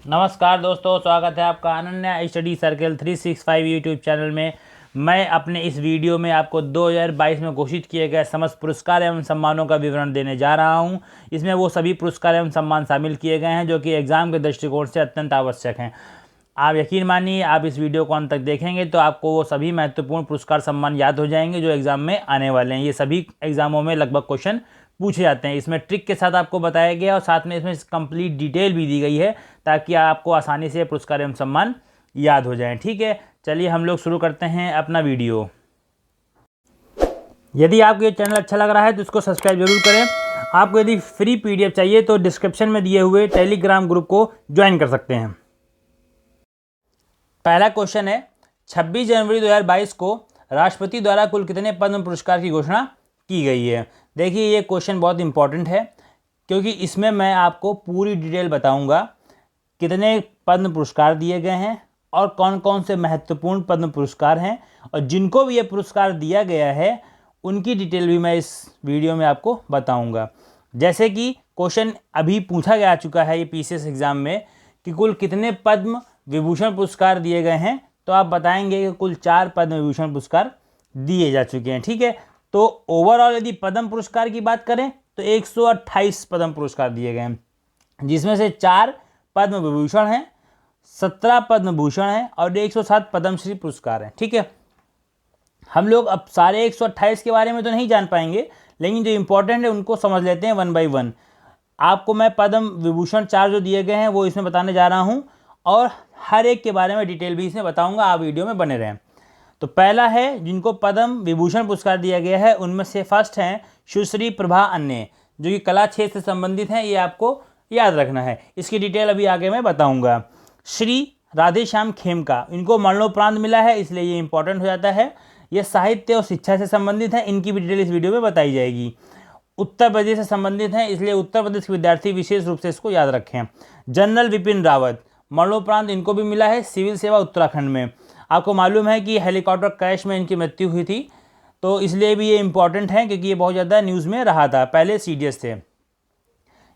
नमस्कार दोस्तों, स्वागत है आपका Ananya study circle 365 YouTube channel में। मैं अपने इस वीडियो में आपको 2022 में घोषित किए गए समस्त पुरस्कार एवं सम्मानों का विवरण देने जा रहा हूं। इसमें वो सभी पुरस्कार एवं सम्मान शामिल किए गए हैं जो कि एग्ज़ाम के दृष्टिकोण से अत्यंत आवश्यक हैं। आप यकीन मानिए, आप इस वीडियो को अंत तक देखेंगे तो आपको वो सभी महत्वपूर्ण पुरस्कार सम्मान याद हो जाएंगे जो एग्ज़ाम में आने वाले हैं। ये सभी एग्ज़ामों में लगभग क्वेश्चन पूछे जाते हैं। इसमें ट्रिक के साथ आपको बताया गया और साथ में इसमें कंप्लीट डिटेल भी दी गई है ताकि आपको आसानी से पुरस्कार एवं सम्मान याद हो जाएं। ठीक है, चलिए हम लोग शुरू करते हैं अपना वीडियो। यदि आपको ये चैनल अच्छा लग रहा है तो इसको सब्सक्राइब जरूर करें। आपको यदि फ्री PDF चाहिए तो डिस्क्रिप्शन में दिए हुए टेलीग्राम ग्रुप को ज्वाइन कर सकते हैं। पहला क्वेश्चन है, 26 जनवरी 2022 को राष्ट्रपति द्वारा कुल कितने पद्म पुरस्कार की घोषणा की गई है। देखिए, ये क्वेश्चन बहुत इंपॉर्टेंट है क्योंकि इसमें मैं आपको पूरी डिटेल बताऊंगा कितने पद्म पुरस्कार दिए गए हैं और कौन कौन से महत्वपूर्ण पद्म पुरस्कार हैं, और जिनको भी ये पुरस्कार दिया गया है उनकी डिटेल भी मैं इस वीडियो में आपको बताऊंगा। जैसे कि क्वेश्चन अभी पूछा जा चुका है ये PCS एग्ज़ाम में कि कुल कितने पद्म विभूषण पुरस्कार दिए गए हैं, तो आप बताएंगे कि कुल 4 पद्म विभूषण पुरस्कार दिए जा चुके हैं। ठीक है, तो ओवरऑल यदि पद्म पुरस्कार की बात करें तो 128 पद्म पुरस्कार दिए गए हैं, जिसमें से 4 पद्म विभूषण हैं, 17 पद्म भूषण हैं और 107 पद्मश्री पुरस्कार हैं। ठीक है, हम लोग अब सारे 128 के बारे में तो नहीं जान पाएंगे, लेकिन जो इंपॉर्टेंट है उनको समझ लेते हैं 1 बाय 1। आपको मैं पद्म विभूषण 4 जो दिए गए हैं वो इसमें बताने जा रहा हूँ और हर एक के बारे में डिटेल भी इसमें बताऊँगा। आप वीडियो में बने रहें। तो पहला है जिनको पद्म विभूषण पुरस्कार दिया गया है, उनमें से फर्स्ट हैं सुश्री प्रभा अन्ने, जो कि कला क्षेत्र से संबंधित हैं। ये आपको याद रखना है, इसकी डिटेल अभी आगे मैं बताऊंगा। श्री राधेश्याम खेमका, इनको मरणोपरांत मिला है, इसलिए ये इंपॉर्टेंट हो जाता है। ये साहित्य और शिक्षा से संबंधित हैं, इनकी भी डिटेल इस वीडियो में बताई जाएगी। उत्तर प्रदेश से संबंधित हैं, इसलिए उत्तर प्रदेश के विद्यार्थी विशेष रूप से इसको याद रखें। जनरल विपिन रावत, मरणोपरांत इनको भी मिला है सिविल सेवा उत्तराखंड में। आपको मालूम है कि हेलीकॉप्टर क्रैश में इनकी मृत्यु हुई थी, तो इसलिए भी ये इंपॉर्टेंट है क्योंकि ये बहुत ज़्यादा न्यूज़ में रहा था, पहले CDS थे।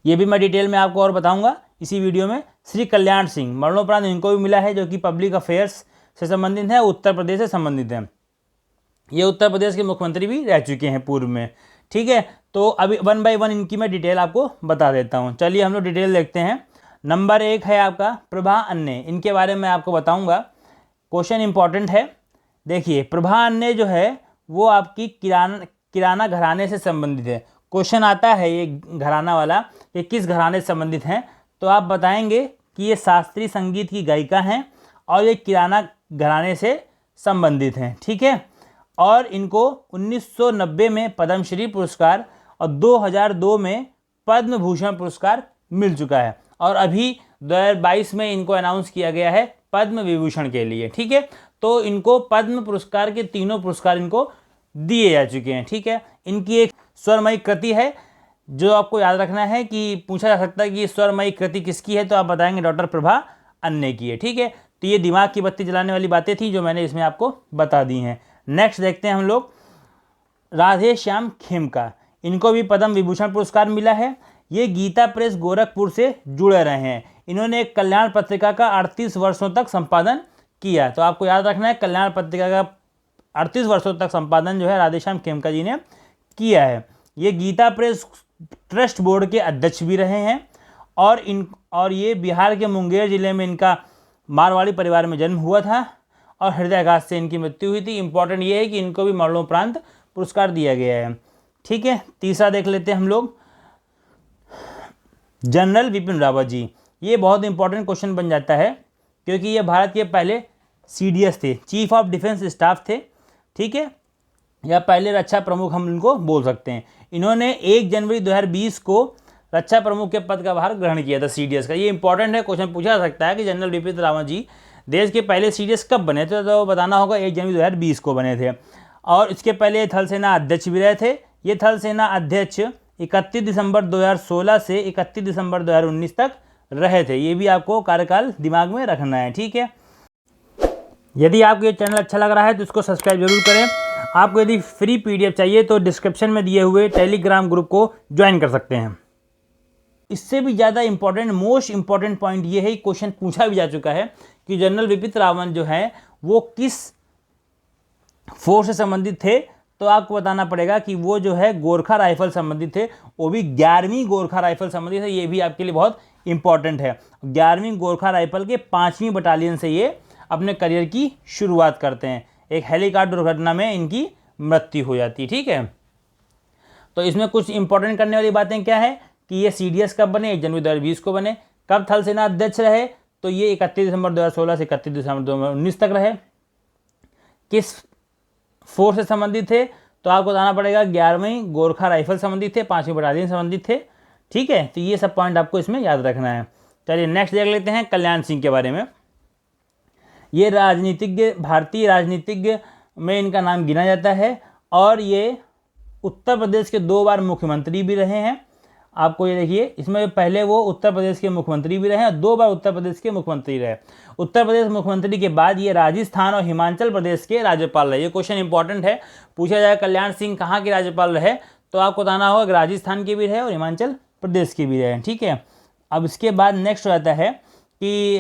ये भी मैं डिटेल में आपको और बताऊंगा इसी वीडियो में। श्री कल्याण सिंह, मरणोपरांत इनको भी मिला है, जो कि पब्लिक अफेयर्स से संबंधित है, उत्तर प्रदेश से संबंधित है। ये उत्तर प्रदेश के मुख्यमंत्री भी रह चुके हैं पूर्व में। ठीक है, तो अभी 1 बाय 1 इनकी मैं डिटेल आपको बता देता हूँ। चलिए हम लोग डिटेल देखते हैं। नंबर 1 है आपका प्रभा अन्ने, इनके बारे में आपको बताऊँगा। क्वेश्चन इंपॉर्टेंट है। देखिए, प्रभा अन्ने जो है वो आपकी किराना घराने से संबंधित है। क्वेश्चन आता है ये घराना वाला कि किस घराने से संबंधित हैं, तो आप बताएंगे कि ये शास्त्रीय संगीत की गायिका हैं और ये किराना घराने से संबंधित हैं। ठीक है, और इनको 1990 में पद्मश्री पुरस्कार और 2002 में पद्म भूषण पुरस्कार मिल चुका है, और अभी 2022 में इनको अनाउंस किया गया है पद्म विभूषण के लिए। ठीक है, तो इनको पद्म पुरस्कार के तीनों पुरस्कार इनको दिए जा चुके हैं। ठीक है, इनकी एक स्वरमयी कृति है जो आपको याद रखना है कि पूछा जा सकता है कि स्वरमयी कृति किसकी है, तो आप बताएंगे डॉक्टर प्रभा अन्ने की है। ठीक है, तो ये दिमाग की बत्ती जलाने वाली बातें थी जो मैंने इसमें आपको बता दी हैं। नेक्स्ट देखते हैं हम लोग राधेश्याम खेमका, इनको भी पद्म विभूषण पुरस्कार मिला है। ये गीता प्रेस गोरखपुर से जुड़े रहे हैं। इन्होंने एक कल्याण पत्रिका का 38 वर्षों तक संपादन किया, तो आपको याद रखना है कल्याण पत्रिका का 38 वर्षों तक संपादन जो है राधेश्याम खेमका जी ने किया है। ये गीता प्रेस ट्रस्ट बोर्ड के अध्यक्ष भी रहे हैं, और ये बिहार के मुंगेर जिले में इनका मारवाड़ी परिवार में जन्म हुआ था और हृदयाघात से इनकी मृत्यु हुई थी। इंपॉर्टेंट ये है कि इनको भी मरणोपरांत पुरस्कार दिया गया है। ठीक है, तीसरा देख लेते हैं हम लोग, जनरल विपिन रावत जी। ये बहुत इंपॉर्टेंट क्वेश्चन बन जाता है क्योंकि ये भारत के पहले CDS थे, चीफ ऑफ डिफेंस स्टाफ थे। ठीक है, या पहले रक्षा प्रमुख हम इनको बोल सकते हैं। इन्होंने 1 जनवरी 2020 को रक्षा प्रमुख के पद का भार ग्रहण किया था CDS का। ये इंपॉर्टेंट है, क्वेश्चन पूछा जा सकता है कि जनरल विपिन रावत जी देश के पहले CDS कब बने थे, तो बताना होगा 1 जनवरी 2020 को बने थे। और इसके पहले थल सेना अध्यक्ष भी रहे थे। ये थल सेना अध्यक्ष 31 दिसंबर 2016 से 31 दिसंबर 2019 तक रहे थे। ये भी आपको कार्यकाल दिमाग में रखना है। ठीक है, यदि आपको ये चैनल अच्छा लग रहा है तो इसको सब्सक्राइब जरूर करें। आपको यदि फ्री PDF चाहिए तो डिस्क्रिप्शन में दिए हुए टेलीग्राम ग्रुप को ज्वाइन कर सकते हैं। इससे भी ज़्यादा इंपॉर्टेंट, मोस्ट इंपॉर्टेंट पॉइंट ये है, क्वेश्चन पूछा भी जा चुका है कि जनरल विपिन रावत जो है वो किस फोर्स से संबंधित थे। तो आपको बताना पड़ेगा कि वो जो है गोरखा राइफल संबंधित थे, वो भी 11वीं गोरखा राइफल संबंधित है। ये भी आपके लिए बहुत इंपॉर्टेंट है। 11वीं गोरखा राइफल के 5वीं बटालियन से ये अपने करियर की शुरुआत करते हैं। एक हेलीकॉप्टर दुर्घटना में इनकी मृत्यु हो जाती है। ठीक है, तो इसमें कुछ इंपॉर्टेंट करने वाली बातें क्या है कि ये CDS कब बने, 1 जनवरी 2020 को बने। कब थल सेना अध्यक्ष रहे, तो ये 31 दिसंबर 2016 से 31 दिसंबर 2019 तक रहे। किस फोर्स से संबंधित थे, तो आपको बताना पड़ेगा 11वीं गोरखा राइफल संबंधित थे, 5वीं बटालियन संबंधित थे। ठीक है, तो ये सब पॉइंट आपको इसमें याद रखना है। चलिए नेक्स्ट देख लेते हैं कल्याण सिंह के बारे में। ये राजनीतिज्ञ, भारतीय राजनीतिज्ञ में इनका नाम गिना जाता है और ये उत्तर प्रदेश के 2 बार मुख्यमंत्री भी रहे हैं। आपको ये देखिए, इसमें पहले वो उत्तर प्रदेश के मुख्यमंत्री भी रहे हैं, 2 बार उत्तर प्रदेश के मुख्यमंत्री रहे। उत्तर प्रदेश मुख्यमंत्री के बाद ये राजस्थान और हिमाचल प्रदेश के राज्यपाल रहे। ये क्वेश्चन इंपॉर्टेंट है, पूछा जाए कल्याण सिंह कहाँ के राज्यपाल रहे, तो आपको बताना होगा राजस्थान के भी रहे और हिमाचल प्रदेश के भी रहे। ठीक है, अब इसके बाद नेक्स्ट आता है कि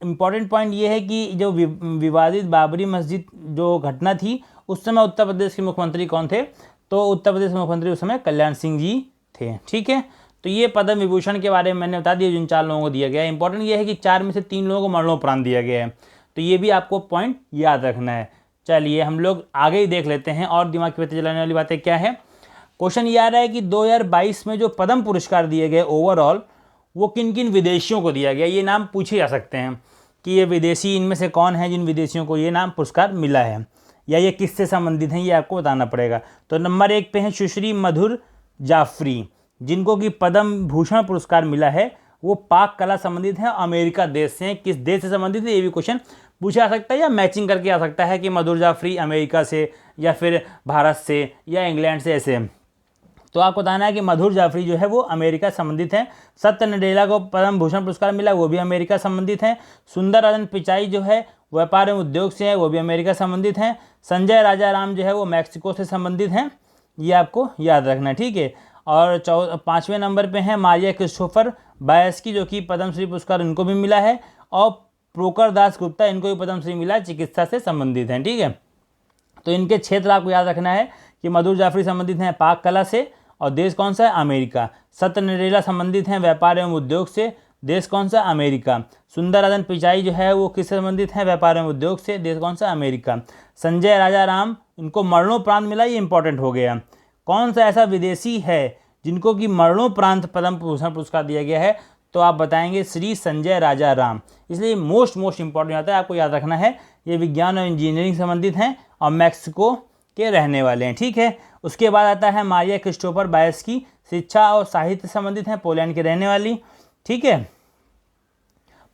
इम्पॉर्टेंट पॉइंट ये है कि जो विवादित बाबरी मस्जिद जो घटना थी, उस समय उत्तर प्रदेश के मुख्यमंत्री कौन थे, तो उत्तर प्रदेश के मुख्यमंत्री उस समय कल्याण सिंह जी थे। ठीक है, तो ये पद्म विभूषण के बारे में मैंने बता दिया, जिन 4 लोगों को दिया गया है। इंपॉर्टेंट ये है कि 4 में से 3 लोगों को मरणोपरांत दिया गया है, तो ये भी आपको पॉइंट याद रखना है। चलिए हम लोग आगे ही देख लेते हैं और दिमाग की बत्ती जलाने वाली बातें क्या है। क्वेश्चन ये आ रहा है कि 2022 में जो पद्म पुरस्कार दिए गए ओवरऑल, वो किन किन विदेशियों को दिया गया। ये नाम पूछे जा सकते हैं कि ये विदेशी इनमें से कौन है जिन विदेशियों को ये नाम पुरस्कार मिला है, या ये किससे संबंधित हैं, ये आपको बताना पड़ेगा। तो नंबर 1 पे है सुश्री मधुर जाफरी, जिनको कि पद्म भूषण पुरस्कार मिला है। वो पाक कला संबंधित हैं, अमेरिका देश से हैं। किस देश से संबंधित है, ये भी क्वेश्चन पूछा जा सकता है या मैचिंग करके आ सकता है कि मधुर जाफरी अमेरिका से या फिर भारत से या इंग्लैंड से, ऐसे। तो आपको बताना है कि मधुर जाफरी जो है वो अमेरिका संबंधित हैं। सत्य नडेला को पद्म भूषण पुरस्कार मिला, वो भी अमेरिका संबंधित हैं। सुंदरराजन पिचाई जो है व्यापार एवं उद्योग से है, वो भी अमेरिका संबंधित हैं। संजय राजा राम जो है वो मैक्सिको से संबंधित हैं, ये आपको याद रखना है। ठीक है, और 5वें नंबर पे हैं मारिया क्रिस्टोफर बायस्की, जो कि पद्मश्री पुरस्कार इनको भी मिला है। और प्रोकर दास गुप्ता, इनको भी पद्मश्री मिला, चिकित्सा से संबंधित हैं। ठीक है, तो इनके क्षेत्र आपको याद रखना है कि मधुर जाफरी संबंधित हैं पाक कला से, और देश कौन सा है, अमेरिका। सत्य नडेला संबंधित हैं व्यापार एवं उद्योग से, देश कौन सा, अमेरिका। सुंदरराजन पिचाई जो है वो किससे संबंधित हैं, व्यापार एवं उद्योग से, देश कौन सा, अमेरिका। संजय राजा राम, इनको मरणोपरांत मिला, ये इंपॉर्टेंट हो गया। कौन सा ऐसा विदेशी है जिनको कि मरणोपरांत पद्म भूषण पुरस्कार दिया गया है, तो आप बताएंगे श्री संजय राजा राम। इसलिए मोस्ट इंपॉर्टेंट आता है, आपको याद रखना है। ये विज्ञान और इंजीनियरिंग संबंधित हैं और मैक्सिको के रहने वाले हैं। ठीक है, उसके बाद आता है मारिया क्रिस्टोफर बायस्की, शिक्षा और साहित्य संबंधित हैं, पोलैंड के रहने वाली। ठीक है,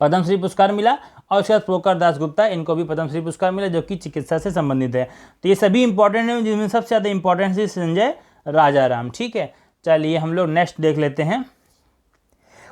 पद्मश्री पुरस्कार मिला। और उसके बाद प्रोकर दास गुप्ता, इनको भी पद्मश्री पुरस्कार मिला, जो कि चिकित्सा से संबंधित है। तो ये सभी इंपॉर्टेंट है, जिनमें सबसे ज़्यादा इंपॉर्टेंट है संजय राजा राम। ठीक है, चलिए हम लोग नेक्स्ट देख लेते हैं।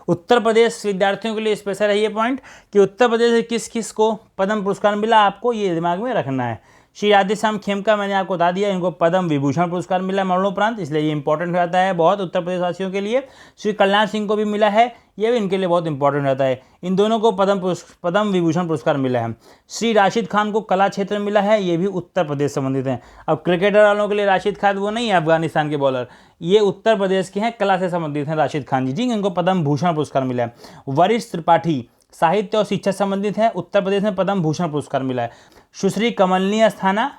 उत्तर प्रदेश विद्यार्थियों के लिए स्पेशल है ये पॉइंट कि उत्तर प्रदेश से किस किस को पद्म पुरस्कार मिला, आपको ये दिमाग में रखना है। श्री राधेश्याम खेमका, मैंने आपको बता दिया, इनको पद्म विभूषण पुरस्कार मिला मरणोपरांत, इसलिए ये इंपॉर्टेंट हो जाता है बहुत उत्तर प्रदेश वासियों के लिए। श्री कल्याण सिंह को भी मिला है, ये भी इनके लिए बहुत इंपॉर्टेंट रहता है। इन दोनों को पद्म विभूषण पुरस्कार मिला है। श्री राशिद खान को कला क्षेत्र में मिला है, ये भी उत्तर प्रदेश संबंधित हैं। अब क्रिकेटर वालों के लिए राशिद खान वो नहीं है अफगानिस्तान के बॉलर, ये उत्तर प्रदेश के हैं, कला से संबंधित हैं राशिद खान जी। ठीक है, इनको पद्म भूषण पुरस्कार मिला है। वरिष्ठ त्रिपाठी साहित्य और शिक्षा संबंधित हैं, उत्तर प्रदेश में पद्म भूषण पुरस्कार मिला है। सुश्री कमलनी अस्थाना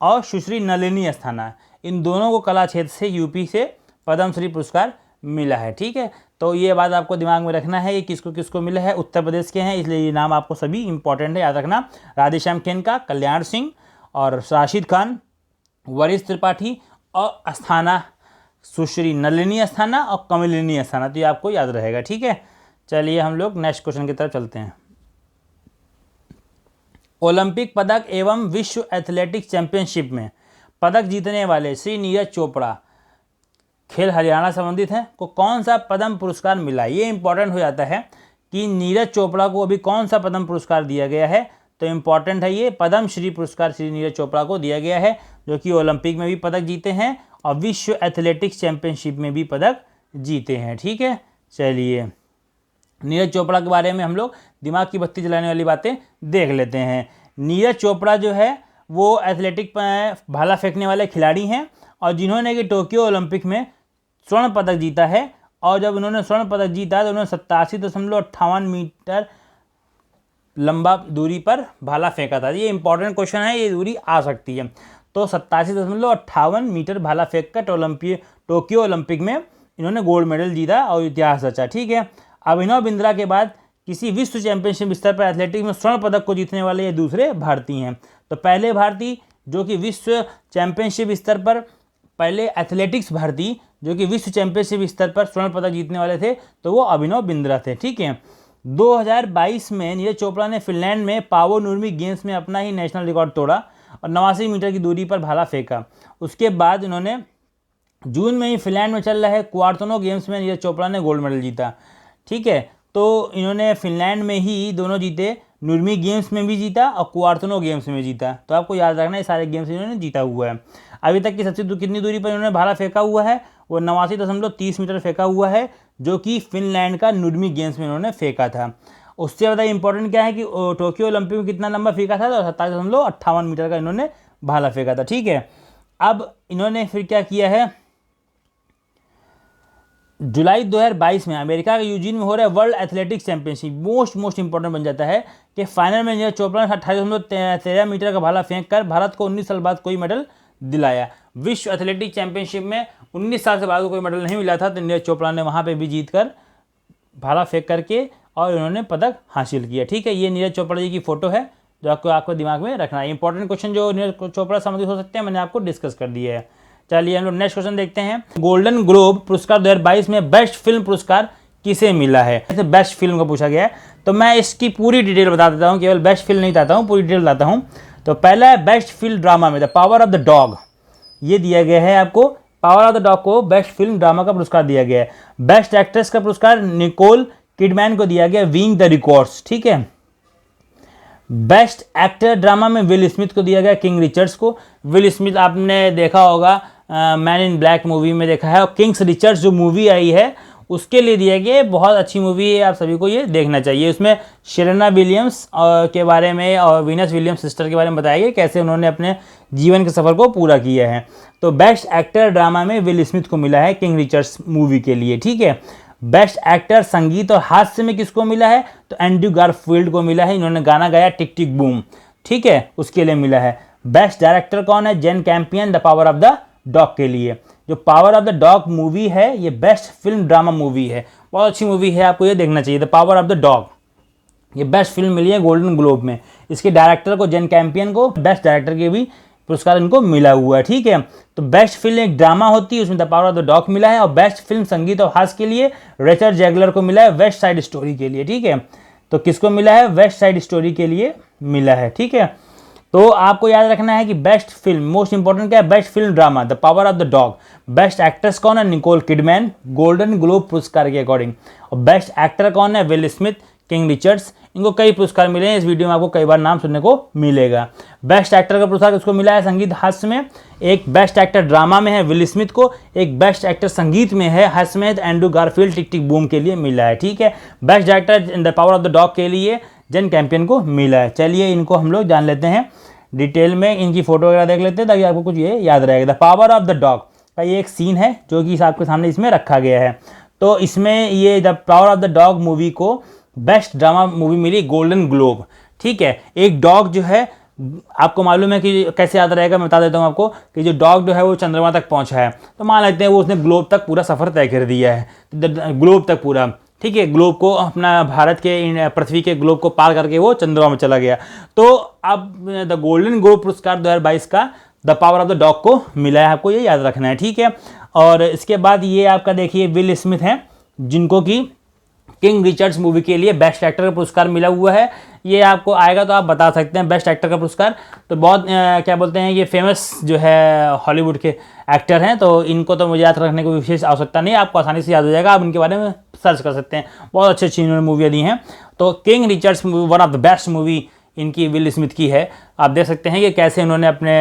और सुश्री नलिनी अस्थाना, इन दोनों को कला क्षेत्र से यूपी से पद्मश्री पुरस्कार मिला है। ठीक है, तो ये बात आपको दिमाग में रखना है, ये किसको किसको मिला है, उत्तर प्रदेश के हैं, इसलिए ये नाम आपको सभी इंपॉर्टेंट है, याद रखना। राधेश्याम खेमका, कल्याण सिंह और राशिद खान, वरिष्ठ त्रिपाठी और अस्थाना सुश्री नलिनी अस्थाना और कमलिनी अस्थाना, तो ये आपको याद रहेगा। ठीक है, चलिए हम लोग नेक्स्ट क्वेश्चन की तरफ चलते हैं। ओलंपिक पदक एवं विश्व एथलेटिक्स चैंपियनशिप में पदक जीतने वाले श्री नीरज चोपड़ा, खेल हरियाणा संबंधित हैं, को कौन सा पद्म पुरस्कार मिला। ये इंपॉर्टेंट हो जाता है कि नीरज चोपड़ा को अभी कौन सा पद्म पुरस्कार दिया गया है, तो इंपॉर्टेंट है ये पद्म श्री पुरस्कार श्री नीरज चोपड़ा को दिया गया है, जो कि ओलंपिक में भी पदक जीते हैं और विश्व एथलेटिक्स चैंपियनशिप में भी पदक जीते हैं। ठीक है, चलिए नीरज चोपड़ा के बारे में हम लोग दिमाग की बत्ती जलाने वाली बातें देख लेते हैं। नीरज चोपड़ा जो है वो एथलेटिक भाला फेंकने वाले खिलाड़ी हैं और जिन्होंने कि टोक्यो ओलंपिक में स्वर्ण पदक जीता है। और जब उन्होंने स्वर्ण पदक जीता तो उन्होंने 87.58 मीटर लंबा दूरी पर भाला फेंका था। ये इंपॉर्टेंट क्वेश्चन है, ये दूरी आ सकती है। तो 87.58 मीटर भाला फेंक कर टोक्यो ओलंपिक में इन्होंने गोल्ड मेडल जीता और इतिहास रचा। ठीक है, अभिनव बिंद्रा के बाद किसी विश्व चैंपियनशिप स्तर पर एथलेटिक्स में स्वर्ण पदक को जीतने वाले ये दूसरे भारतीय हैं। तो पहले भारतीय जो कि विश्व चैंपियनशिप स्तर पर, पहले एथलेटिक्स भारतीय जो कि विश्व चैंपियनशिप स्तर पर स्वर्ण पदक जीतने वाले थे तो वो अभिनव बिंद्रा थे। ठीक है, 2022 में नीरज चोपड़ा ने फिनलैंड में पावो नुर्मी गेम्स में अपना ही नेशनल रिकॉर्ड तोड़ा और 89 मीटर की दूरी पर भाला फेंका। उसके बाद इन्होंने जून में ही फिनलैंड में चल रहे क्वार्टनो गेम्स में नीरज चोपड़ा ने गोल्ड मेडल जीता। ठीक है, तो इन्होंने फिनलैंड में ही दोनों जीते, नुर्मी गेम्स में भी जीता और क्वार्टनो गेम्स में जीता। तो आपको याद रखना है सारे गेम्स इन्होंने जीता हुआ है। अभी तक की सबसे कितनी दूरी पर इन्होंने भाला फेंका हुआ है, वो 89.30 मीटर फेंका हुआ है, जो कि फिनलैंड का नुर्मी गेम्स में इन्होंने फेंका था। उससे ज़्यादा इंपॉर्टेंट क्या है कि टोक्यो ओलंपिक में कितना लंबा फेंका था, तो 27.58 मीटर का इन्होंने भाला फेंका था। ठीक है, अब इन्होंने फिर क्या किया है, जुलाई 2022 में अमेरिका के यूजीन में हो रहा है world athletics championship most important बन जाता है कि फाइनल में नीरज चोपड़ा ने 28.13 मीटर का भाला फेंक कर भारत को 19 साल बाद कोई मेडल दिलाया। विश्व एथलेटिक्स चैंपियनशिप में 19 साल से बाद कोई मेडल नहीं मिला था, तो नीरज चोपड़ा ने वहाँ पे भी जीत कर भाला फेंक करके और इन्होंने पदक हासिल किया। ठीक है, ये नीरज चोपड़ा जी की फोटो है जो आपको दिमाग में रखना है। इंपॉर्टेंट क्वेश्चन जो नीरज चोपड़ा संबंधित हो सकते हैं मैंने आपको डिस्कस कर दिया है। चलिए हम लोग नेक्स्ट क्वेश्चन देखते हैं। गोल्डन ग्लोब पुरस्कार 2022 में बेस्ट फिल्म पुरस्कार किसे मिला है? ऐसे बेस्ट फिल्म का पूछा गया है, तो मैं इसकी पूरी डिटेल बता देता हूँ, केवल बेस्ट फिल्म नहीं बताता हूँ, पूरी डिटेल बताता हूँ। तो पहला है बेस्ट फिल्म ड्रामा में the power of the dog, ये दिया गया है आपको। पावर ऑफ द डॉग को बेस्ट फिल्म ड्रामा का पुरस्कार दिया गया है। बेस्ट एक्ट्रेस का पुरस्कार निकोल किडमैन को दिया गया, विंग द रिकॉर्ड्स। ठीक है, बेस्ट एक्टर ड्रामा में विल स्मिथ को दिया गया, किंग रिचर्ड्स को। विल स्मिथ आपने देखा होगा मैन इन ब्लैक मूवी में देखा है, और किंग्स रिचर्ड्स जो मूवी आई है उसके लिए दिया गया, बहुत अच्छी मूवी है, आप सभी को ये देखना चाहिए। उसमें शेरेना विलियम्स के बारे में और वीनस विलियम्स सिस्टर के बारे में बताया गया कैसे उन्होंने अपने जीवन के सफ़र को पूरा किया है। तो बेस्ट एक्टर ड्रामा में विल स्मिथ को मिला है किंग रिचर्ड्स मूवी के लिए। ठीक है, बेस्ट एक्टर संगीत और हास्य में किसको मिला है, तो एंड्रयू गारफील्ड को मिला है, इन्होंने गाना गाया टिक टिक बूम। ठीक है, उसके लिए मिला है। बेस्ट डायरेक्टर कौन है, Jane Campion the power of the dog के लिए। जो power of the dog movie है ये बेस्ट फिल्म ड्रामा मूवी है, बहुत अच्छी मूवी है, आपको ये देखना चाहिए। The power of the dog, ये बेस्ट फिल्म मिली है गोल्डन ग्लोब में। इसके डायरेक्टर को जेन कैंपियन को बेस्ट डायरेक्टर के भी पुरस्कार इनको मिला हुआ है। ठीक है, तो बेस्ट फिल्म एक ड्रामा होती है, उसमें the power of the dog मिला है। और बेस्ट फिल्म संगीत और हास्य के लिए रिचर्ड जैगलर को मिला है वेस्ट साइड स्टोरी के लिए। ठीक है, तो किसको मिला है, वेस्ट साइड स्टोरी के लिए मिला है। ठीक है, तो आपको याद रखना है कि बेस्ट फिल्म मोस्ट इंपॉर्टेंट क्या है, best film drama the power of the dog. Best actress कौन है, निकोल किडमैन गोल्डन ग्लोब पुरस्कार के अकॉर्डिंग। और बेस्ट एक्टर कौन है, विल स्मिथ, किंग रिचर्ड्स। इनको कई पुरस्कार मिले हैं, इस वीडियो में आपको कई बार नाम सुनने को मिलेगा। बेस्ट एक्टर का पुरस्कार किसको मिला है, संगीत हास्य में। एक बेस्ट एक्टर ड्रामा में है विल स्मिथ को, एक बेस्ट एक्टर संगीत में है हास्य में एंड्रयू गारफील्ड टिक टिक बूम के लिए मिला है। ठीक है, best director in the power of the dog के लिए जेन कैंपियन को मिला है। चलिए इनको हम लोग जान लेते हैं डिटेल में, इनकी फोटो वगैरह देख लेते हैं ताकि आपको कुछ ये याद रहेगा। The power of the dog का ये एक सीन है जो कि आपके सामने इसमें रखा गया है। तो इसमें ये the power of the dog movie को बेस्ट ड्रामा मूवी मिली गोल्डन ग्लोब। ठीक है, एक डॉग जो है, आपको मालूम है कि कैसे याद रहेगा, मैं बता देता हूँ आपको कि जो डॉग जो है वो चंद्रमा तक पहुँचा है, तो मान लेते हैं वो उसने ग्लोब तक पूरा सफ़र तय कर दिया है, ग्लोब तक पूरा। ठीक है, ग्लोब को अपना भारत के पृथ्वी के ग्लोब को पार करके वो चंद्रमा में चला गया। तो अब द गोल्डन ग्लोब पुरस्कार 2022 का the power of the dog को मिला है, आपको ये याद रखना है। ठीक है, और इसके बाद ये आपका देखिए विल स्मिथ हैं जिनको कि किंग रिचर्ड्स मूवी के लिए बेस्ट एक्टर का पुरस्कार मिला हुआ है। ये आपको आएगा तो आप बता सकते हैं बेस्ट एक्टर का पुरस्कार। तो बहुत क्या बोलते हैं, ये फेमस जो है हॉलीवुड के एक्टर हैं, तो इनको तो मुझे याद रखने की विशेष आवश्यकता नहीं है, आपको आसानी से याद हो जाएगा, आप इनके बारे में सर्च कर सकते हैं। बहुत अच्छी अच्छी इन्होंने मूवियाँ दी हैं। तो king Richards movie one of the best movie इनकी विल स्मिथ की है। आप देख सकते हैं कि कैसे उन्होंने अपने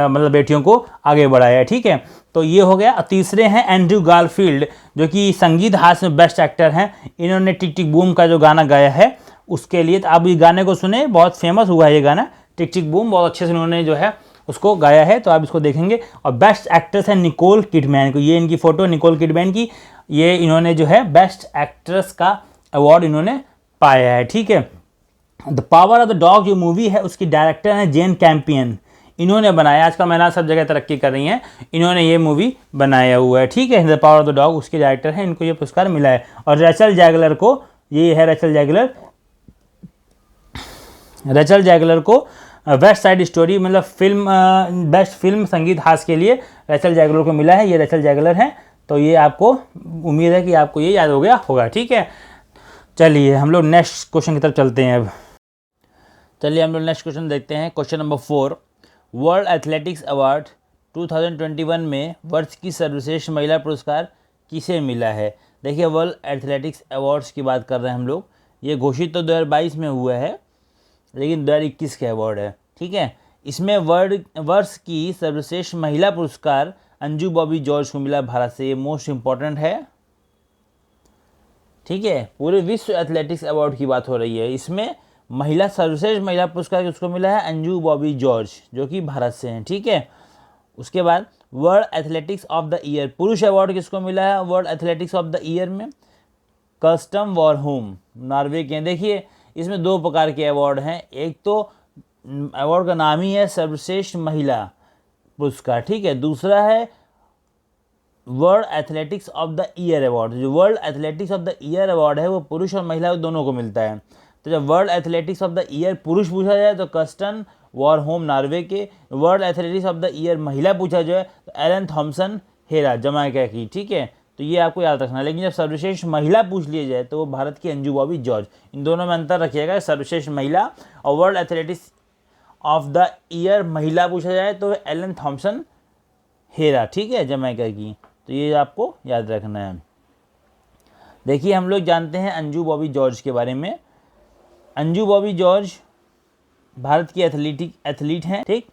मतलब बेटियों को आगे बढ़ाया है। ठीक है, तो ये हो गया। तीसरे हैं एंड्रयू गारफील्ड, जो कि संगीत हास्य में बेस्ट एक्टर हैं। इन्होंने टिक टिक बूम का जो गाना गाया है उसके लिए, तो आप इस गाने को सुने, बहुत फेमस हुआ है ये गाना, टिक टिक बूम, बहुत अच्छे से उन्होंने जो है उसको गाया है, तो आप इसको देखेंगे। और बेस्ट एक्ट्रेस है निकोल किडमैन को, ये इनकी फ़ोटो निकोल किडमैन की, ये इन्होंने जो है बेस्ट एक्ट्रेस का अवार्ड इन्होंने पाया है, ठीक है। The power of the dog जो मूवी है उसकी डायरेक्टर हैं जेन कैंपियन, इन्होंने बनाया। आजकल महिला सब जगह तरक्की कर रही हैं, इन्होंने ये मूवी बनाया हुआ है, ठीक है। The power of the dog उसके डायरेक्टर हैं, इनको ये पुरस्कार मिला है। और रेचल जैगलर को, ये है रेचल जैगलर को वेस्ट साइड स्टोरी, मतलब फिल्म, बेस्ट फिल्म संगीत हास्य के लिए रेचल जैगलर को मिला है। ये रेचल जैगलर हैं, तो ये आपको उम्मीद है कि आपको ये याद हो गया होगा, ठीक है। चलिए हम लोग नेक्स्ट क्वेश्चन की तरफ चलते हैं। अब चलिए हम लोग नेक्स्ट क्वेश्चन देखते हैं। Question number 4, world athletics award 2021 में वर्ष की सर्वश्रेष्ठ महिला पुरस्कार किसे मिला है? देखिए, वर्ल्ड एथलेटिक्स अवार्ड्स की बात कर रहे हैं हम लोग। ये घोषित तो 2022 में हुआ है, लेकिन 2021 के अवार्ड है, ठीक है। इसमें वर्ष की सर्वश्रेष्ठ महिला पुरस्कार अंजू बॉबी जॉर्ज को मिला भारत से। ये मोस्ट इम्पॉर्टेंट है, ठीक है। पूरे विश्व एथलेटिक्स अवार्ड की बात हो रही है, इसमें सर्वश्रेष्ठ महिला पुरस्कार किसको मिला है? अंजू बॉबी जॉर्ज, जो कि भारत से हैं, ठीक है। उसके बाद world athletics of the year पुरुष अवार्ड किसको मिला है world athletics of the year में? कस्टम वॉरहोम, नॉर्वे के। देखिए, इसमें 2 प्रकार के अवार्ड हैं। एक तो अवार्ड का नाम ही है सर्वश्रेष्ठ महिला पुरस्कार, ठीक है। दूसरा है world athletics of the year award. जो world athletics of the year award है वो पुरुष और महिला दोनों को मिलता है। तो जब world athletics of the year पुरुष पूछा जाए तो कस्टन वॉरहोम नॉर्वे के, world athletics of the year महिला पूछा जाए तो एलन थॉम्सन हेरा जमाइका की, ठीक है। तो ये आपको याद रखना है। लेकिन जब सर्वश्रेष्ठ महिला पूछ लिया जाए तो वो भारत की अंजू बॉबी जॉर्ज, इन दोनों में अंतर रखिएगा। सर्वश्रेष्ठ महिला और world athletics of the year महिला पूछा जाए तो एलन थॉम्सन हेरा, ठीक है, जमाइका की। तो ये आपको याद रखना है। देखिए, हम लोग जानते हैं अंजू बॉबी जॉर्ज के बारे में। अंजू बॉबी जॉर्ज भारत की एथलीट हैं, ठीक।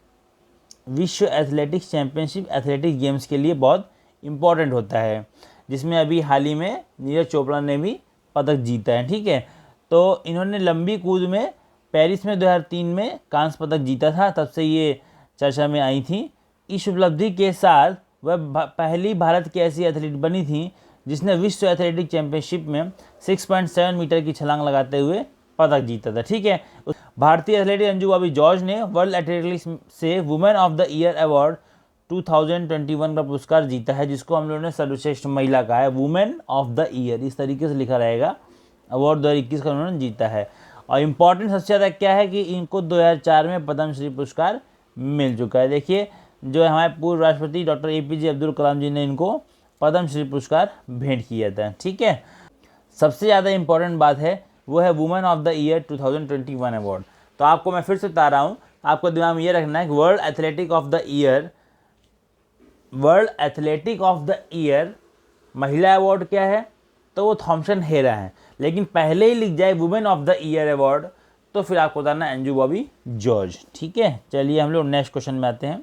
विश्व एथलेटिक्स चैंपियनशिप एथलेटिक्स गेम्स के लिए बहुत इम्पॉर्टेंट होता है, जिसमें अभी हाल ही में नीरज चोपड़ा ने भी पदक जीता है, ठीक है। तो इन्होंने लंबी कूद में पेरिस में 2003 में कांस्य पदक जीता था, तब से ये चर्चा में आई थी। इस उपलब्धि के साथ वह पहली भारत की ऐसी एथलीट बनी थी जिसने विश्व एथलेटिक चैंपियनशिप में 6.7 मीटर की छलांग लगाते हुए पदक जीता था, ठीक है। भारतीय एथलीट अंजू बॉबी जॉर्ज ने वर्ल्ड एथलेटिक्स से women of the year award 2021 का पुरस्कार जीता है, जिसको हम लोगों ने सर्वश्रेष्ठ महिला कहा है, वुमेन ऑफ द ईयर, इस तरीके से लिखा रहेगा। अवार्ड 2021 का उन्होंने जीता है। और इम्पॉर्टेंट सबसे ज़्यादा क्या है कि इनको 2004 में पद्मश्री पुरस्कार मिल चुका है। देखिए, जो हमारे पूर्व राष्ट्रपति डॉक्टर APJ अब्दुल कलाम जी ने इनको पद्मश्री पुरस्कार भेंट किया था, ठीक है। सबसे ज़्यादा इम्पॉर्टेंट बात है वो है women of the year 2021 award. तो आपको मैं फिर से बता रहा हूँ, आपको दिमाग में ये रखना है कि world athletic of the year महिला अवार्ड क्या है, तो वो थॉम्सन हेरा है। लेकिन पहले ही लिख जाए women of the year award तो फिर आपको बताना अंजू बॉबी जॉर्ज, ठीक है। चलिए हम लोग नेक्स्ट क्वेश्चन में आते हैं।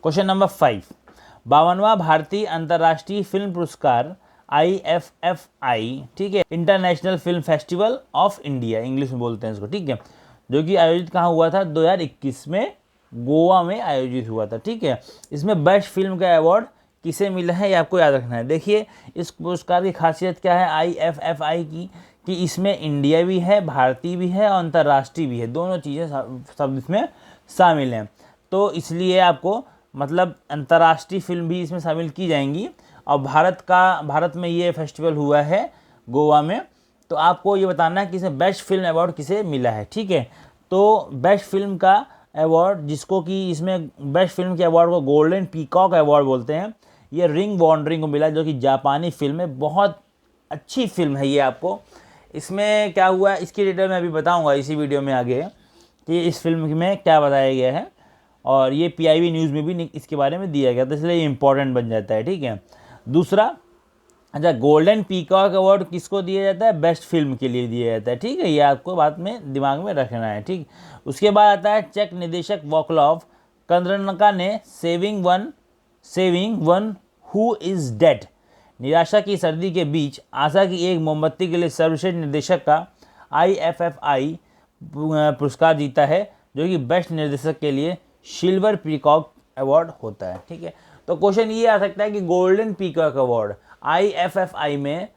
क्वेश्चन नंबर 5, 52वां भारतीय अंतर्राष्ट्रीय फिल्म पुरस्कार IFFI, ठीक है, international film festival of India, English में बोलते हैं इसको, ठीक है, जो कि आयोजित कहाँ हुआ था? 2021 में गोवा में आयोजित हुआ था, ठीक है। इसमें बेस्ट फिल्म का अवार्ड किसे मिला है ये आपको याद रखना है। देखिए, इस पुरस्कार की खासियत क्या है IFFI की, कि इसमें इंडिया भी है, भारतीय भी है और अंतर्राष्ट्रीय भी है, दोनों चीज़ें सब इसमें शामिल हैं। तो इसलिए आपको मतलब अंतर्राष्ट्रीय फिल्म भी इसमें शामिल की जाएंगी। और भारत में ये फेस्टिवल हुआ है गोवा में, तो आपको ये बताना है कि इसमें बेस्ट फिल्म अवार्ड किसे मिला है, ठीक है। तो बेस्ट फिल्म का अवार्ड, जिसको कि इसमें बेस्ट फिल्म के अवार्ड को गोल्डन पीकॉक अवार्ड बोलते हैं, ये रिंग वॉन्डरिंग को मिला, जो कि जापानी फिल्म है, बहुत अच्छी फिल्म है ये। आपको इसमें क्या हुआ इसकी डिटेल मैं अभी बताऊँगा इसी वीडियो में आगे कि इस फिल्म में क्या बताया गया है, और ये PIB न्यूज़ में भी इसके बारे में दिया गया था, इसलिए ये इंपॉर्टेंट बन जाता है, ठीक है। दूसरा, अच्छा, गोल्डन पीकॉक अवार्ड किसको दिया जाता है? बेस्ट फिल्म के लिए दिया जाता है, ठीक है। ये आपको बात में दिमाग में रखना है, ठीक। उसके बाद आता है चेक निर्देशक वॉक्लाव कंद्रनका ने saving one saving one who is dead. निराशा की सर्दी के बीच आशा की एक मोमबत्ती के लिए सर्वश्रेष्ठ निर्देशक का IFFI पुरस्कार जीता है, जो कि बेस्ट निर्देशक के लिए सिल्वर पीकॉक अवार्ड होता है। ठीक है, तो क्वेश्चन ये आ सकता है कि गोल्डन पीकॉक अवार्ड IFFI में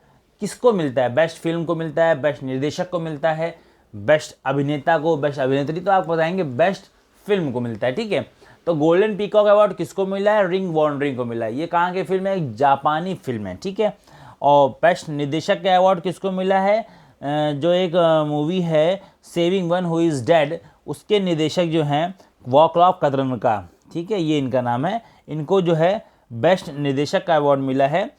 किसको मिलता है? बेस्ट फिल्म को मिलता है, बेस्ट निर्देशक को मिलता है, बेस्ट अभिनेता को, बेस्ट अभिनेत्री तो आप बताएंगे बेस्ट फिल्म को मिलता है। ठीक है, तो गोल्डन पीकॉक अवार्ड किसको मिला है? रिंग वॉन्डरिंग को मिला है। ये कहाँ की फिल्म है? एक जापानी फिल्म है। ठीक है, और बेस्ट निर्देशक का अवार्ड किसको मिला है? जो एक मूवी है saving one who is dead, उसके निर्देशक जो हैं वॉकलॉफ कदरनका। ठीक है, ये इनका नाम है। इनको जो है बेस्ट निर्देशक का अवार्ड मिला है,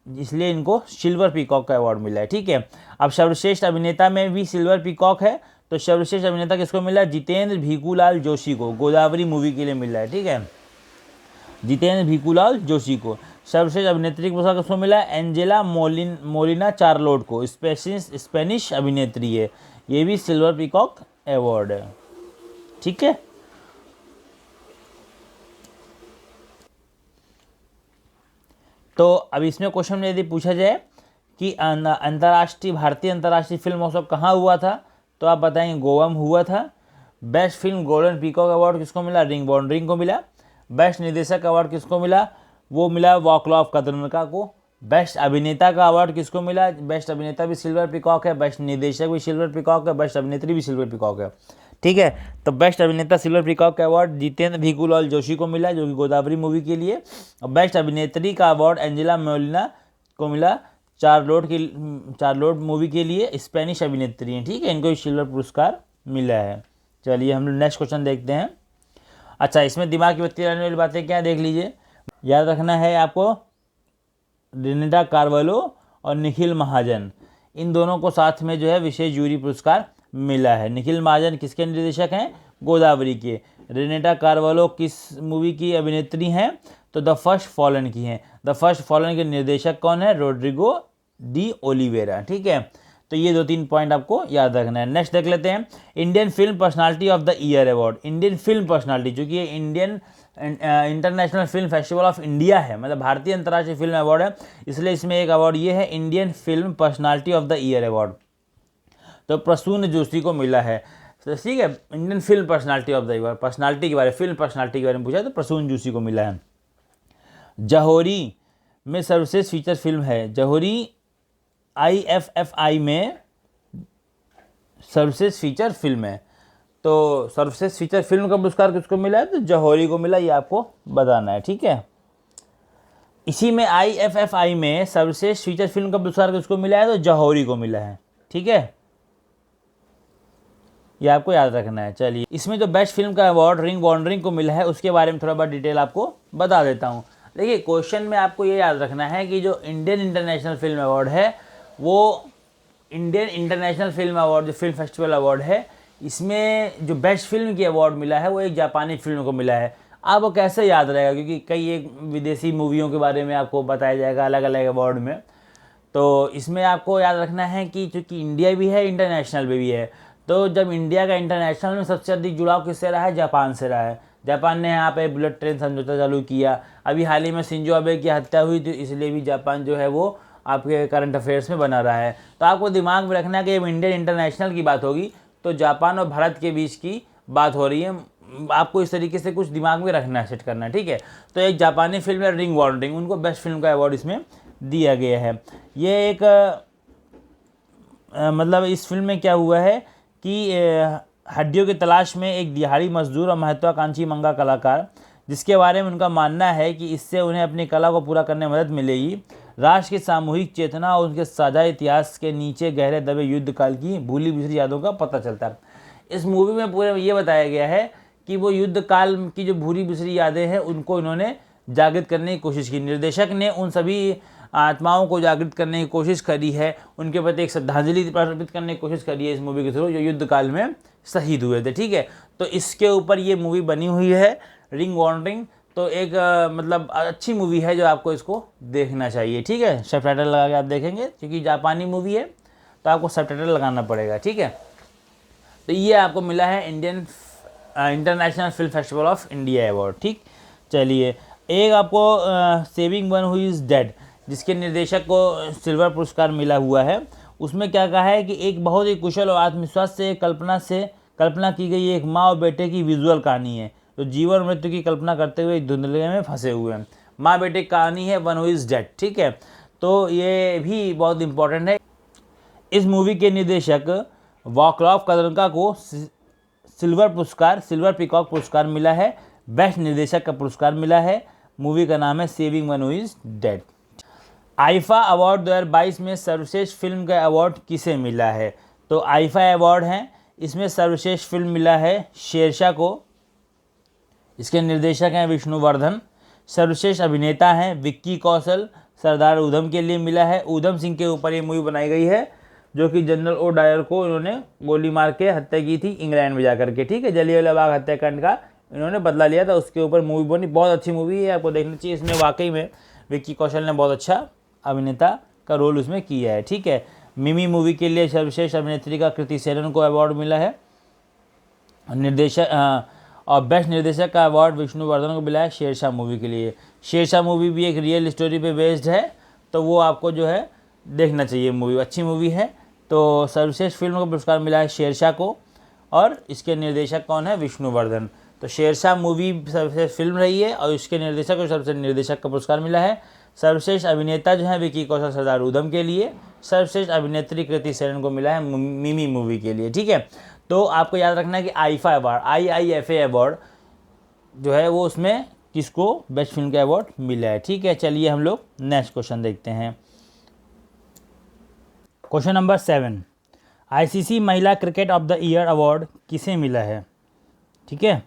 इसलिए इनको सिल्वर पीकॉक का अवार्ड मिला है। ठीक है, अब सर्वश्रेष्ठ अभिनेता में भी सिल्वर पीकॉक है, तो सर्वश्रेष्ठ अभिनेता किसको मिला है? जितेंद्र भीखूलाल जोशी को, गोदावरी मूवी के लिए मिला है। ठीक है, जितेंद्र भीखूलाल जोशी को। सर्वश्रेष्ठ अभिनेत्री का पुरस्कार किसको मिला है? एंजेला मोलिना चार्लोट को, स्पेनिश अभिनेत्री है, ये भी सिल्वर पीकॉक अवार्ड है। ठीक है, तो अब इसमें क्वेश्चन में यदि पूछा जाए कि भारतीय अंतर्राष्ट्रीय फिल्म महोत्सव कहाँ हुआ था, तो आप बताएंगे गोवा में हुआ था। Best film golden peacock award किसको मिला? रिंग वॉन्डरिंग को मिला। बेस्ट निर्देशक अवार्ड किसको मिला? वो मिला वॉकलॉफ कदरनका को। बेस्ट अभिनेता का अवार्ड किसको मिला? बेस्ट अभिनेता भी सिल्वर पीकॉक है, बेस्ट निर्देशक भी सिल्वर पीकॉक है, बेस्ट अभिनेत्री भी सिल्वर पीकॉक है। ठीक है, तो बेस्ट अभिनेता सिल्वर पीकॉक का अवार्ड जितेंद्र भीखूलाल जोशी को मिला, जो कि गोदावरी मूवी के लिए। और बेस्ट अभिनेत्री का अवार्ड एंजेला मोलिना को मिला, चार्लोट मूवी के लिए, स्पेनिश अभिनेत्री हैं। ठीक है, इनको सिल्वर पुरस्कार मिला है। चलिए हम लोग नेक्स्ट क्वेश्चन देखते हैं। अच्छा, इसमें दिमाग की बत्ती लगाने वाली बातें क्या देख लीजिए। याद रखना है आपको, रेनेटा कार्वालो और निखिल महाजन, इन दोनों को साथ में जो है विशेष जूरी पुरस्कार मिला है। निखिल महाजन किसके निर्देशक हैं? गोदावरी के। रेनेटा कार्वालो किस मूवी की अभिनेत्री हैं? तो द फर्स्ट फॉलन की हैं। द फर्स्ट फॉलन के निर्देशक कौन है? Rodrigo de Oliveira. ठीक है, तो ये 2-3 पॉइंट आपको याद रखना है। नेक्स्ट देख लेते हैं, Indian film personality of the year award. Indian film personality, चूँकि ये Indian international film festival of India है, मतलब भारतीय अंतर्राष्ट्रीय फिल्म अवार्ड है, इसलिए इसमें एक अवार्ड ये है Indian film personality of the year award. तो प्रसून जोशी को मिला है। तो ठीक है, Indian film personality of the year, personality के बारे में, फिल्म पर्सनालिटी के बारे में पूछा तो प्रसून जोशी को मिला है। जहोरी में सर्वश्रेष्ठ फीचर फिल्म है। जहोरी IFFI में सर्वश्रेष्ठ फीचर फिल्म है। तो सर्वश्रेष्ठ फीचर फिल्म का पुरस्कार किसको मिला है? तो जहोरी को मिला, ये आपको बताना है। ठीक है, इसी में IFFI में सर्वश्रेष्ठ फीचर फिल्म का पुरस्कार किसको मिला है? तो जहोरी को मिला है। ठीक है, ये आपको याद रखना है। चलिए, इसमें जो बेस्ट फिल्म का अवार्ड रिंग वॉन्डरिंग को मिला है, उसके बारे में थोड़ा बहुत डिटेल आपको बता देता हूँ। देखिए, क्वेश्चन में आपको ये याद रखना है कि जो इंडियन इंटरनेशनल फिल्म अवार्ड है, वो इंडियन इंटरनेशनल फिल्म अवार्ड जो फिल्म फेस्टिवल अवार्ड है, इसमें जो बेस्ट फिल्म की अवार्ड मिला है वो एक जापानी फिल्म को मिला है। आपको कैसे याद रहेगा? क्योंकि कई एक विदेशी मूवियों के बारे में आपको बताया जाएगा अलग अलग अवार्ड में। तो इसमें आपको याद रखना है कि चूँकि इंडिया भी है, इंटरनेशनल भी है, तो जब इंडिया का इंटरनेशनल में सबसे अधिक जुड़ाव किससे रहा है? जापान से रहा है। जापान ने यहाँ पे बुलेट ट्रेन समझौता चालू किया। अभी हाल ही में शिंजो आबे की हत्या हुई, तो इसलिए भी जापान जो है वो आपके करंट अफेयर्स में बना रहा है। तो आपको दिमाग में रखना है कि जब इंडियन इंटरनेशनल की बात होगी तो जापान और भारत के बीच की बात हो रही है। आपको इस तरीके से कुछ दिमाग में रखना है, सेट करना है। ठीक है, तो एक जापानी फिल्म है रिंग वॉन्डरिंग, उनको बेस्ट फिल्म का अवार्ड इसमें दिया गया है। ये एक मतलब इस फिल्म में क्या हुआ है कि हड्डियों की तलाश में एक दिहाड़ी मजदूर और महत्वाकांक्षी मंगा कलाकार, जिसके बारे में उनका मानना है कि इससे उन्हें अपनी कला को पूरा करने में मदद मिलेगी, राष्ट्र की सामूहिक चेतना और उनके साझा इतिहास के नीचे गहरे दबे युद्ध काल की भूली बिसरी यादों का पता चलता है। इस मूवी में पूरे ये बताया गया है कि वो युद्ध काल की जो भूली बिसरी यादें हैं उनको इन्होंने जागृत करने की कोशिश की। निर्देशक ने उन सभी आत्माओं को जागृत करने की कोशिश करी है, उनके प्रति एक श्रद्धांजलि अर्पित करने की कोशिश करी है इस मूवी के थ्रू, जो युद्ध काल में शहीद हुए थे। ठीक है, तो इसके ऊपर ये मूवी बनी हुई है रिंग वॉन्डरिंग। तो एक मतलब अच्छी मूवी है जो आपको इसको देखना चाहिए। ठीक है, सबटाइटल लगा के आप देखेंगे, क्योंकि जापानी मूवी है तो आपको सबटाइटल लगाना पड़ेगा। ठीक है, तो ये आपको मिला है Indian international film festival of India award. ठीक, चलिए एक आपको saving one who is dead, जिसके निर्देशक को सिल्वर पुरस्कार मिला हुआ है। उसमें क्या कहा है कि एक बहुत ही कुशल और आत्मविश्वास से कल्पना की गई एक माँ और बेटे की विजुअल कहानी है, जो जीवन और मृत्यु की कल्पना करते हुए एक धुंधले में फंसे हुए हैं। माँ बेटे की कहानी है, वन हु इज़ डेड, ठीक है। तो ये भी बहुत इंपॉर्टेंट है। इस मूवी के निर्देशक वॉकरॉफ कदरका को सिल्वर पीकॉक पुरस्कार मिला है, बेस्ट निर्देशक का पुरस्कार मिला है। मूवी का नाम है saving one who is dead. IIFA award 2022 में सर्वश्रेष्ठ फिल्म का अवार्ड किसे मिला है? तो आईफा अवार्ड हैं, इसमें सर्वश्रेष्ठ फिल्म मिला है शेरशाह को, इसके निर्देशक हैं विष्णुवर्धन। सर्वश्रेष्ठ अभिनेता हैं विक्की कौशल, सरदार उधम के लिए मिला है। उधम सिंह के ऊपर ये मूवी बनाई गई है, जो कि जनरल ओ डायर को इन्होंने गोली मार के हत्या की थी इंग्लैंड में जाकर के, ठीक है। जलियांवाला बाग हत्याकांड का इन्होंने बदला लिया था, उसके ऊपर मूवी बनी। बहुत अच्छी मूवी है, आपको देखनी चाहिए। इसमें वाकई में विक्की कौशल ने बहुत अच्छा अभिनेता का रोल उसमें किया है, ठीक है। मिमी मूवी के लिए सर्वश्रेष्ठ अभिनेत्री का कृति सेनन को अवार्ड मिला है। और बेस्ट निर्देशक का अवार्ड विष्णुवर्धन को मिला है शेरशाह मूवी के लिए। शेरशाह मूवी भी एक रियल स्टोरी पे बेस्ड है, तो वो आपको जो है देखना चाहिए मूवी, अच्छी मूवी है। तो सर्वश्रेष्ठ फिल्म का पुरस्कार मिला है शेरशाह को, और इसके निर्देशक कौन है? विष्णुवर्धन। तो शेरशाह मूवी सर्वश्रेष्ठ फिल्म रही है, और इसके निर्देशक को सर्वश्रेष्ठ निर्देशक का पुरस्कार मिला है। सर्वश्रेष्ठ अभिनेता जो है विक्की कौशल सरदार उधम के लिए। सर्वश्रेष्ठ अभिनेत्री कृति सेनन को मिला है मिमी मूवी के लिए, ठीक है। तो आपको याद रखना है कि आईफा अवार्ड, IIFA अवार्ड जो है वो उसमें किसको बेस्ट फिल्म का अवार्ड मिला है, ठीक है। चलिए हम लोग नेक्स्ट क्वेश्चन देखते हैं। क्वेश्चन नंबर 7, ICC महिला cricket of the year award किसे मिला है, ठीक है।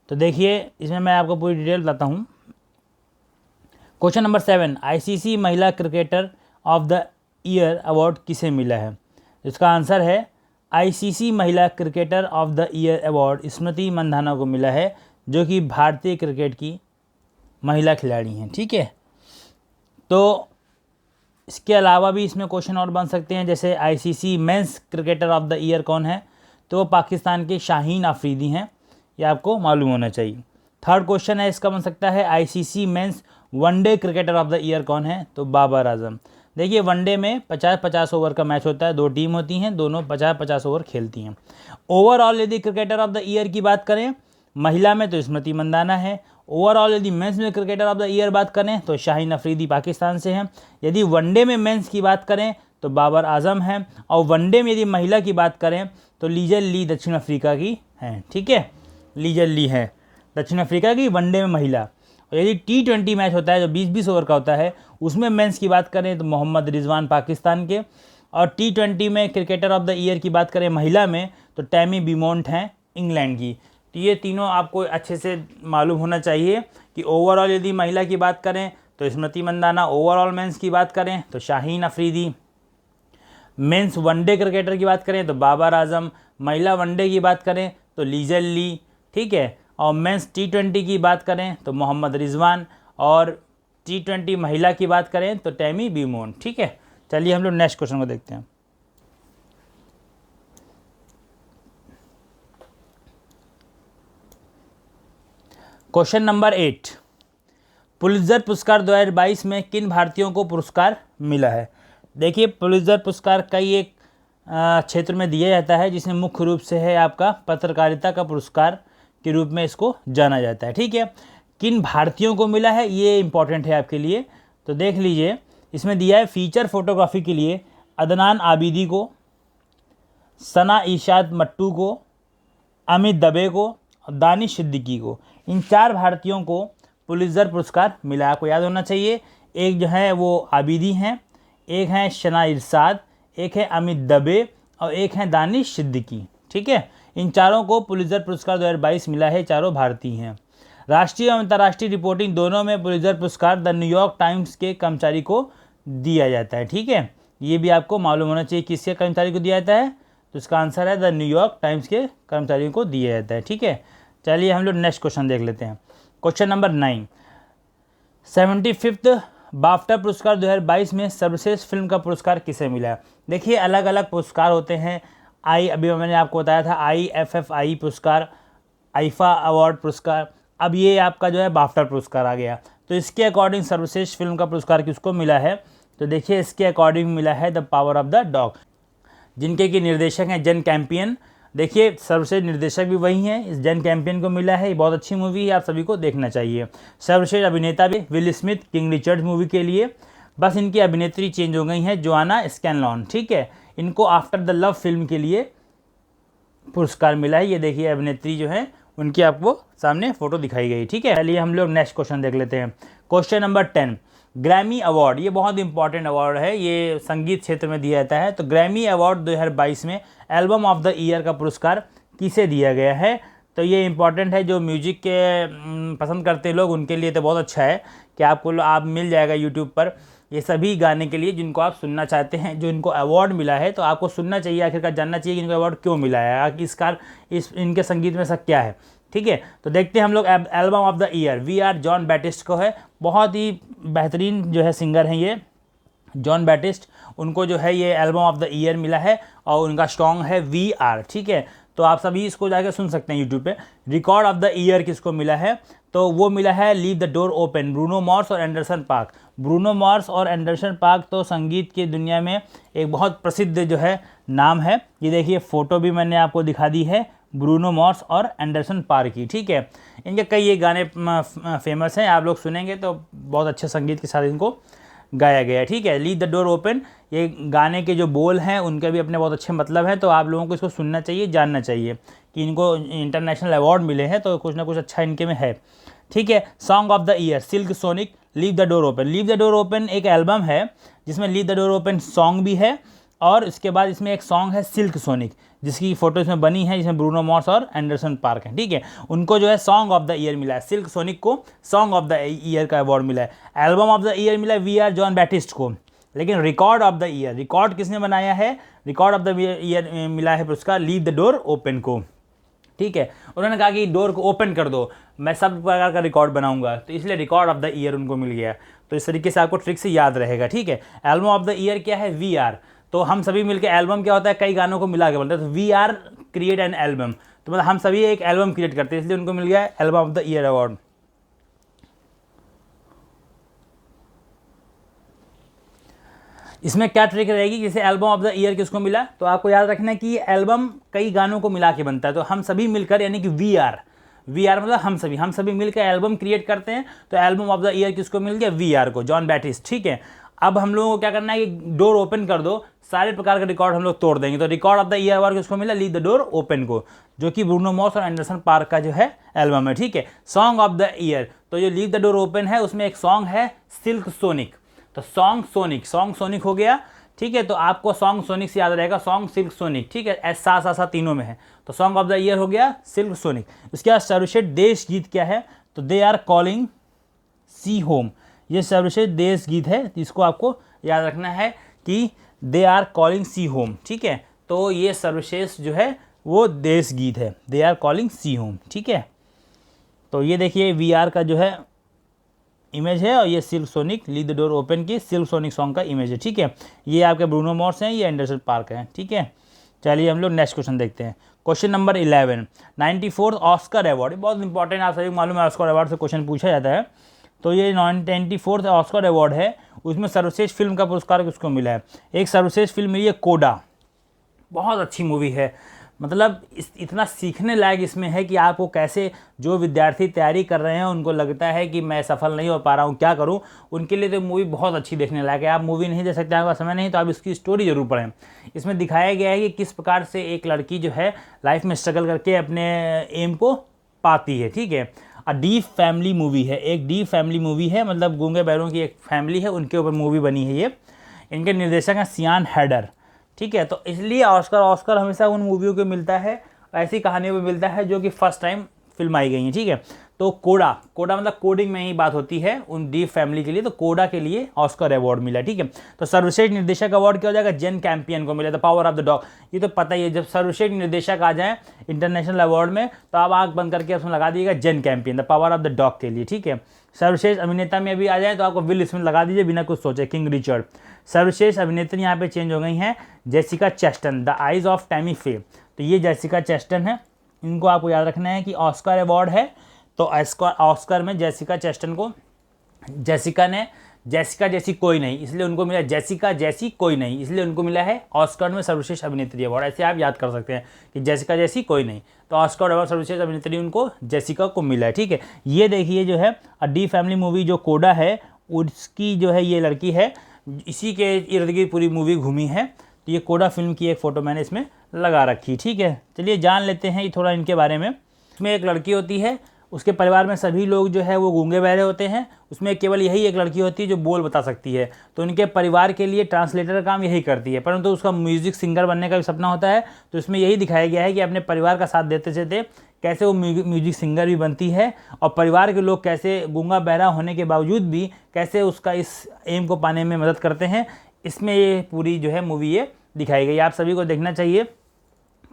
तो देखिए इसमें मैं आपको पूरी डिटेल बताता हूँ। क्वेश्चन नंबर 7, ICC महिला cricketer of the year award किसे मिला है? इसका आंसर है ICC महिला cricketer of the year award Smriti Mandhana को मिला है, जो कि भारतीय क्रिकेट की महिला खिलाड़ी हैं, ठीक है। तो इसके अलावा भी इसमें क्वेश्चन और बन सकते हैं, जैसे ICC men's cricketer of the year कौन है? तो वो पाकिस्तान के शाहीन अफरीदी हैं, ये आपको मालूम होना चाहिए। थर्ड क्वेश्चन है इसका बन सकता है ICC men's one day cricketer of the year कौन है? तो बाबर आजम। देखिए वनडे में 50-50 ओवर का मैच होता है, 2 टीम होती हैं, दोनों 50-50 ओवर खेलती हैं। ओवरऑल यदि क्रिकेटर ऑफ द ईयर की बात करें महिला में तो स्मृति मंदाना है। ओवरऑल यदि मेंस में क्रिकेटर ऑफ द ईयर बात करें तो शाहीन अफरीदी पाकिस्तान से हैं। यदि वनडे में मेंस की बात करें तो बाबर आजम हैं, और वनडे में यदि महिला की बात करें तो लीजल ली दक्षिण अफ्रीका की हैं, ठीक है। लीजल ली है दक्षिण अफ्रीका की वनडे में महिला। और यदि T20 मैच होता है जो 20-20 ओवर का होता है, उसमें मेंस की बात करें तो मोहम्मद रिजवान पाकिस्तान के। और T20 में क्रिकेटर ऑफ द ईयर की बात करें महिला में तो टैमी बिमोंट हैं इंग्लैंड की। तो ये तीनों आपको अच्छे से मालूम होना चाहिए कि ओवरऑल यदि महिला की बात करें तो स्मृति मंदाना, ओवरऑल मेंस की बात करें तो Shaheen Afridi, men's one day cricketer की बात करें तो बाबर आजम, महिला वनडे की बात करें तो लीजल ली, ठीक है। और मेंस T20 की बात करें तो मोहम्मद रिजवान, और T20 महिला की बात करें तो टैमी बिमोन, ठीक है। चलिए हम लोग नेक्स्ट क्वेश्चन को देखते हैं। क्वेश्चन नंबर 8, पुलित्जर पुरस्कार 2022 में किन भारतीयों को पुरस्कार मिला है? देखिए पुलित्जर पुरस्कार कई एक क्षेत्र में दिया जाता है, जिसमें मुख्य रूप से है आपका पत्रकारिता का पुरस्कार के रूप में इसको जाना जाता है, ठीक है। किन भारतीयों को मिला है ये इंपॉर्टेंट है आपके लिए, तो देख लीजिए। इसमें दिया है फीचर फोटोग्राफी के लिए अदनान आबिदी को, सना इशाद मट्टू को, अमित दबे को और दानिश सिद्दीकी को। इन 4 भारतीयों को पुलित्जर पुरस्कार मिला, आपको याद होना चाहिए। एक जो है वो आबिदी हैं, एक हैं शना इरशाद, एक है अमित दबे और एक हैं दानिश सिद्दीकी, ठीक है। इन चारों को पुलित्जर पुरस्कार 2022 मिला है, चारों भारतीय हैं। राष्ट्रीय और अंतर्राष्ट्रीय रिपोर्टिंग दोनों में पुलित्जर पुरस्कार द न्यूयॉर्क टाइम्स के कर्मचारी को दिया जाता है, ठीक है। ये भी आपको मालूम होना चाहिए किसके कर्मचारी को दिया जाता है, तो इसका आंसर है द न्यूयॉर्क टाइम्स के कर्मचारियों को दिया जाता है, ठीक है। चलिए हम लोग नेक्स्ट क्वेश्चन देख लेते हैं। क्वेश्चन नंबर 9, 75th बाफ्टा पुरस्कार 2022 में सर्वश्रेष्ठ फिल्म का पुरस्कार किसे मिला है? देखिए अलग अलग पुरस्कार होते हैं। अभी मैंने आपको बताया था IFFI पुरस्कार, आईफा अवार्ड पुरस्कार, अब ये आपका जो है बाफ्टा पुरस्कार आ गया। तो इसके अकॉर्डिंग सर्वश्रेष्ठ फिल्म का पुरस्कार किसको मिला है? तो देखिए इसके अकॉर्डिंग मिला है the power of the dog, जिनके की निर्देशक हैं जन कैंपियन। देखिए सर्वश्रेष्ठ निर्देशक भी वही हैं, इस जन कैंपियन को मिला है। ये बहुत अच्छी मूवी है, आप सभी को देखना चाहिए। सर्वश्रेष्ठ अभिनेता भी will Smith king Richard movie के लिए, बस इनकी अभिनेत्री चेंज हो गई हैं, जोआना स्कैनलॉन, ठीक है। इनको आफ्टर द लव फिल्म के लिए पुरस्कार मिला है। ये देखिए अभिनेत्री जो है उनकी आपको सामने फोटो दिखाई गई, ठीक है। चलिए हम लोग नेक्स्ट क्वेश्चन देख लेते हैं। क्वेश्चन नंबर 10, ग्रैमी अवार्ड, ये बहुत इंपॉर्टेंट अवार्ड है, ये संगीत क्षेत्र में दिया जाता है। तो ग्रैमी अवार्ड 2022 में एल्बम ऑफ द ईयर का पुरस्कार किसे दिया गया है? तो ये इंपॉर्टेंट है, जो म्यूजिक के पसंद करते हैं लोग उनके लिए तो बहुत अच्छा है कि आप मिल जाएगा यूट्यूब पर ये सभी गाने के लिए जिनको आप सुनना चाहते हैं, जो इनको अवार्ड मिला है। तो आपको सुनना चाहिए, आखिरकार जानना चाहिए कि इनको अवार्ड क्यों मिला है, आखिरकार इनके संगीत में ऐसा क्या है, ठीक है। तो देखते हैं हम लोग album of the year we are Jon Batiste को है। बहुत ही बेहतरीन जो है सिंगर हैं ये जॉन बैटिस्ट, उनको जो है ये एल्बम ऑफ द ईयर मिला है और उनका सॉन्ग है वी आर, ठीक है। तो आप सभी इसको जाकर सुन सकते हैं यूट्यूब पे। रिकॉर्ड ऑफ द ईयर किसको मिला है? तो वो मिला है leave the door open, Bruno Mars और एंडरसन पार्क। ब्रूनो मार्स और एंडरसन पार्क तो संगीत की दुनिया में एक बहुत प्रसिद्ध जो है नाम है। ये देखिए फ़ोटो भी मैंने आपको दिखा दी है ब्रूनो मार्स और एंडरसन पार्क की, ठीक है। इनके कई ये गाने फेमस हैं, आप लोग सुनेंगे तो बहुत अच्छे संगीत के साथ इनको गाया गया है, ठीक है। लीव द डोर ओपन, ये गाने के जो बोल हैं उनके भी अपने बहुत अच्छे मतलब हैं, तो आप लोगों को इसको सुनना चाहिए, जानना चाहिए कि इनको इंटरनेशनल अवार्ड मिले हैं, तो कुछ ना कुछ अच्छा इनके में है, ठीक है। Song of the year silk sonic, leave the door open. Leave the door open एक एल्बम है जिसमें leave the door open song भी है और इसके बाद इसमें एक सॉन्ग है सिल्क सोनिक, जिसकी फ़ोटो इसमें बनी है, जिसमें ब्रूनो मार्स और एंडरसन पार्क है, ठीक है। उनको जो है सॉन्ग ऑफ द ईयर मिला है, सिल्क सोनिक को सॉन्ग ऑफ द ईयर का अवार्ड मिला है। एल्बम ऑफ द ईयर मिला है वी आर जॉन बैटिस्ट को। लेकिन record of the year, record किसने बनाया है? रिकॉर्ड ऑफ द ईयर मिला है पुरस्कार लीव द डोर ओपन को, ठीक है। उन्होंने कहा कि डोर को ओपन कर दो, मैं सब प्रकार का रिकॉर्ड बनाऊंगा, तो इसलिए रिकॉर्ड ऑफ द ईयर उनको मिल गया। तो इस तरीके से आपको ट्रिक से याद रहेगा, ठीक है। एल्बम ऑफ द ईयर क्या है? We are. तो हम सभी मिलकर एल्बम क्या होता है, कई गानों को मिला के बनता है, तो we are create an album, तो मतलब हम सभी एक एल्बम क्रिएट करते हैं, इसलिए उनको मिल गया album of the year award. इसमें क्या ट्रिक रहेगी, जैसे एल्बम ऑफ द ईयर किसको मिला, तो आपको याद रखना है कि ये एल्बम कई गानों को मिला के बनता है, तो हम सभी मिलकर यानी कि वी आर मतलब हम सभी मिलकर एल्बम क्रिएट करते हैं। तो एल्बम ऑफ द ईयर किसको मिल गया? वी आर को, जॉन बैटिस्ट, ठीक है। अब हम लोगों को क्या करना है कि डोर ओपन कर दो, सारे प्रकार के रिकॉर्ड हम लोग तोड़ देंगे। तो record of the year award किसको मिला? लीव द डोर ओपन को, जो कि ब्रूनो मार्स और एंडरसन पार्क का जो है एल्बम है, ठीक है। सॉन्ग ऑफ द ईयर, तो जो लीव द डोर ओपन है उसमें एक सॉन्ग है सिल्क सोनिक, तो सॉन्ग सोनिक हो गया, ठीक है। तो आपको सॉन्ग सोनिक से याद रहेगा सॉन्ग सिल्क सोनिक, ठीक है। ऐसा तीनों में है, तो सॉन्ग ऑफ द ईयर हो गया सिल्क सोनिक। उसके बाद सर्वश्रेष्ठ देश गीत क्या है? तो they are calling see home, ये सर्वश्रेष्ठ देश गीत है, इसको आपको याद रखना है कि they are calling see home, ठीक है। तो ये सर्वश्रेष्ठ जो है वो देश गीत है, they are calling see home, ठीक है। तो ये देखिए वी आर का जो है इमेज है और ये silk sonic leave the door open की सिल्क सोनिक सॉन्ग का इमेज है, ठीक है। ये आपके ब्रूनो मार्स हैं, ये एंडरसन पार्क हैं, ठीक है। चलिए हम लोग नेक्स्ट क्वेश्चन देखते हैं। Question number 11, 94th Oscar award, बहुत इंपॉर्टेंट, आप सभी को मालूम है ऑस्कर अवार्ड से क्वेश्चन पूछा जाता है। तो ये 94th ऑस्कर अवार्ड है, उसमें सर्वश्रेष्ठ फिल्म का पुरस्कार किसको मिला है? एक सर्वश्रेष्ठ फिल्म मिली है कोडा, बहुत अच्छी मूवी है, मतलब इतना सीखने लायक इसमें है कि आपको कैसे, जो विद्यार्थी तैयारी कर रहे हैं उनको लगता है कि मैं सफल नहीं हो पा रहा हूँ, क्या करूँ, उनके लिए तो मूवी बहुत अच्छी देखने लायक है। आप मूवी नहीं देख सकते, आपका समय नहीं, तो आप इसकी स्टोरी जरूर पढ़ें। इसमें दिखाया गया है कि किस प्रकार से एक लड़की जो है लाइफ में स्ट्रगल करके अपने एम को पाती है, ठीक है। डीप फैमिली मूवी है, एक डीप फैमिली मूवी है, मतलब गूंगे बैरों की एक फैमिली है, उनके ऊपर मूवी बनी है ये। इनके निर्देशक हैं सियान हैडर, ठीक है। तो इसलिए ऑस्कर हमेशा उन मूवियों को मिलता है, ऐसी कहानियों में मिलता है जो कि फर्स्ट टाइम फिल्म आई गई हैं, ठीक है। तो कोडा मतलब कोडिंग में ही बात होती है उन डीप फैमिली के लिए, तो कोडा के लिए ऑस्कर अवार्ड मिला, ठीक है। तो सर्वश्रेष्ठ निर्देशक अवार्ड क्या हो जाएगा? जेन कैंपियन को मिला, the power of the dog. ये तो पता ही है, जब सर्वश्रेष्ठ निर्देशक आ जाए इंटरनेशनल अवार्ड में तो आप आंख बंद करके उसमें लगा दीजिएगा Jane Campion, the power of the dog के लिए, ठीक है। सर्वश्रेष्ठ अभिनेता में अभी आ जाए तो आपको विल स्मिथ लगा दीजिए बिना कुछ सोचे, किंग रिचर्ड। सर्वश्रेष्ठ अभिनेत्री यहाँ पे चेंज हो गई हैं, Jessica Chastain, the eyes of Tammy Faye, तो ये जेसिका चेस्टन है, इनको आपको याद रखना है कि ऑस्कर अवार्ड है, तो ऑस्कर में जेसिका चेस्टन को जेसिका जैसी कोई नहीं, इसलिए उनको मिला जेसिका जैसी कोई नहीं, इसलिए उनको मिला है ऑस्कर में सर्वश्रेष्ठ अभिनेत्री अवार्ड। ऐसे आप याद कर सकते हैं कि जेसिका जैसी कोई नहीं, तो ऑस्कर अवार्ड सर्वश्रेष्ठ अभिनेत्री उनको जेसिका को मिला है। ठीक है, ये देखिए जो है अ डी फैमिली मूवी जो कोडा है उसकी जो है ये लड़की है, इसी के इर्द गिर्द पूरी मूवी घूमी है। तो ये कोडा फिल्म की एक फ़ोटो मैंने इसमें लगा रखी। ठीक है, चलिए जान लेते हैं थोड़ा इनके बारे में। इसमें एक लड़की होती है, उसके परिवार में सभी लोग जो है वो गूंगे बहरे होते हैं, उसमें केवल यही एक लड़की होती है जो बोल बता सकती है। तो उनके परिवार के लिए ट्रांसलेटर का काम यही करती है, परंतु उसका म्यूज़िक सिंगर बनने का भी सपना होता है। तो इसमें यही दिखाया गया है कि अपने परिवार का साथ देते देते कैसे वो म्यूजिक सिंगर भी बनती है, और परिवार के लोग कैसे गूंगा बहरा होने के बावजूद भी कैसे उसका इस एम को पाने में मदद करते हैं। इसमें ये पूरी जो है मूवी ये दिखाई गई। आप सभी को देखना चाहिए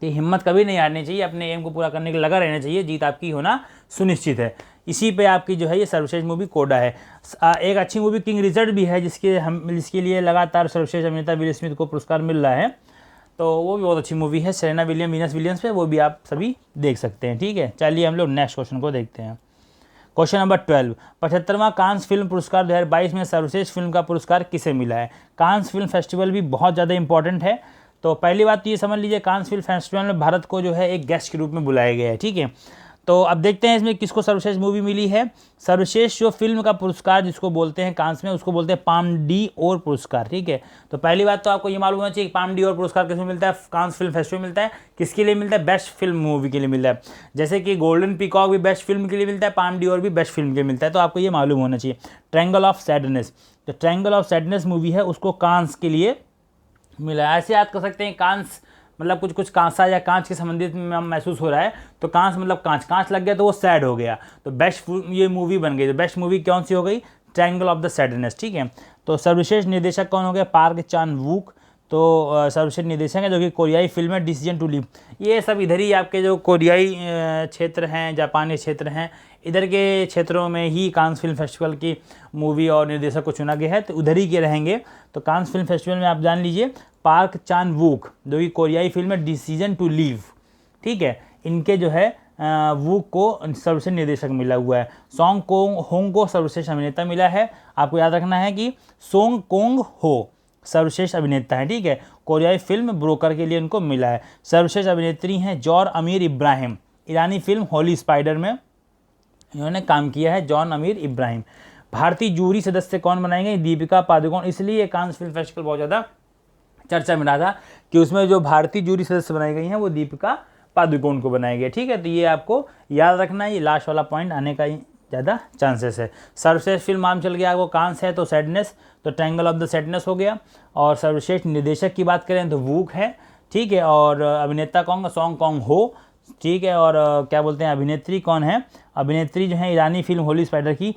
कि हिम्मत कभी नहीं हारनी चाहिए, अपने एम को पूरा करने के लिए लगा रहना चाहिए, जीत आपकी होना सुनिश्चित है। इसी पे आपकी जो है ये सर्वश्रेष्ठ मूवी कोडा है। एक अच्छी मूवी किंग रिचर्ड भी है, जिसके लिए लगातार सर्वश्रेष्ठ अभिनेता विल स्मिथ को पुरस्कार मिल रहा है। तो वो भी बहुत अच्छी मूवी है, सेरेना विलियम्स वीनस विलियम्स पे, वो भी आप सभी देख सकते हैं। ठीक है, चलिए हम लोग नेक्स्ट क्वेश्चन को देखते हैं। क्वेश्चन नंबर 12, 75वां कांस फिल्म पुरस्कार 2022 में सर्वश्रेष्ठ फिल्म का पुरस्कार किसे मिला है। कांस फिल्म फेस्टिवल भी बहुत ज़्यादा इंपॉर्टेंट है। तो पहली बात तो ये समझ लीजिए, कांस फिल्म फेस्टिवल में भारत को जो है एक गेस्ट के रूप में बुलाया गया है। ठीक है, तो अब देखते हैं इसमें किसको सर्वश्रेष्ठ मूवी मिली है। सर्वश्रेष्ठ जो फिल्म का पुरस्कार जिसको बोलते हैं कांस में, उसको बोलते हैं पाम डी ओर पुरस्कार। ठीक है, तो पहली बात तो आपको ये मालूम होना चाहिए कि पाम डी ओर पुरस्कार किसमें मिलता है, कांस फिल्म फेस्टिवल मिलता है। किसके लिए मिलता है, बेस्ट फिल्म मूवी के लिए मिलता है। जैसे कि गोल्डन पीकॉक भी बेस्ट फिल्म के लिए मिलता है, पाम डी ओर भी बेस्ट फिल्म के लिए मिलता है। तो आपको ये मालूम होना चाहिए। ट्रायंगल ऑफ सैडनेस, जो ट्रायंगल ऑफ सैडनेस मूवी है उसको कांस के लिए मिला है। ऐसे याद कर सकते हैं, कांस मतलब कुछ कांसा या कांच के संबंधित में महसूस हो रहा है, तो कांच मतलब कांच लग गया तो वो सैड हो गया, तो बेस्ट ये मूवी बन गई। तो बेस्ट मूवी कौन सी हो गई, ट्रायंगल ऑफ द सैडनेस। ठीक है, तो सर्वश्रेष्ठ निर्देशक कौन हो गया, पार्क चान वूक। तो सर्वश्रेष्ठ निर्देशक है जो कि कोरियाई फिल्म है डिसीजन टू लिव। ये सब इधर ही आपके जो कोरियाई क्षेत्र हैं, जापानी क्षेत्र हैं, इधर के क्षेत्रों में ही कांस फिल्म फेस्टिवल की मूवी और निर्देशक को चुना गया है, तो उधर ही के रहेंगे। तो कांस फिल्म फेस्टिवल में आप जान लीजिए पार्क चान वूक जो कि कोरियाई फिल्म है डिसीजन टू लीव। ठीक है, इनके जो है वूक को सर्वश्रेष्ठ निर्देशक मिला हुआ है। सोंग कोंग होंग को सर्वश्रेष्ठ अभिनेता मिला है। आपको याद रखना है कि सोंग कोंग हो सर्वश्रेष्ठ अभिनेता है। ठीक है, कोरियाई फिल्म ब्रोकर के लिए इनको मिला है। सर्वश्रेष्ठ अभिनेत्री हैं जॉन अमीर इब्राहिम, ईरानी फिल्म होली स्पाइडर में इन्होंने काम किया है, जॉन अमीर इब्राहिम। भारतीय जूरी सदस्य कौन बनाएंगे, दीपिका पादुकोण। इसलिए कांस फिल्म फेस्टिवल बहुत ज़्यादा चर्चा में रहा था कि उसमें जो भारतीय जूरी सदस्य बनाई गई हैं वो दीपिका पादुकोण को बनाई गई। ठीक है, तो ये आपको याद रखना है, ये लास्ट वाला पॉइंट आने का ज़्यादा चांसेस है। सर्वश्रेष्ठ फिल्म नाम चल गया, वो कांस है तो सैडनेस, तो ट्रायंगल ऑफ द सैडनेस हो गया। और सर्वश्रेष्ठ निर्देशक की बात करें तो वूक है। ठीक है, और अभिनेता कौन, सॉन्ग कॉन्ग हो। ठीक है, और क्या बोलते हैं अभिनेत्री कौन है, अभिनेत्री जो है ईरानी फिल्म होली स्पाइडर की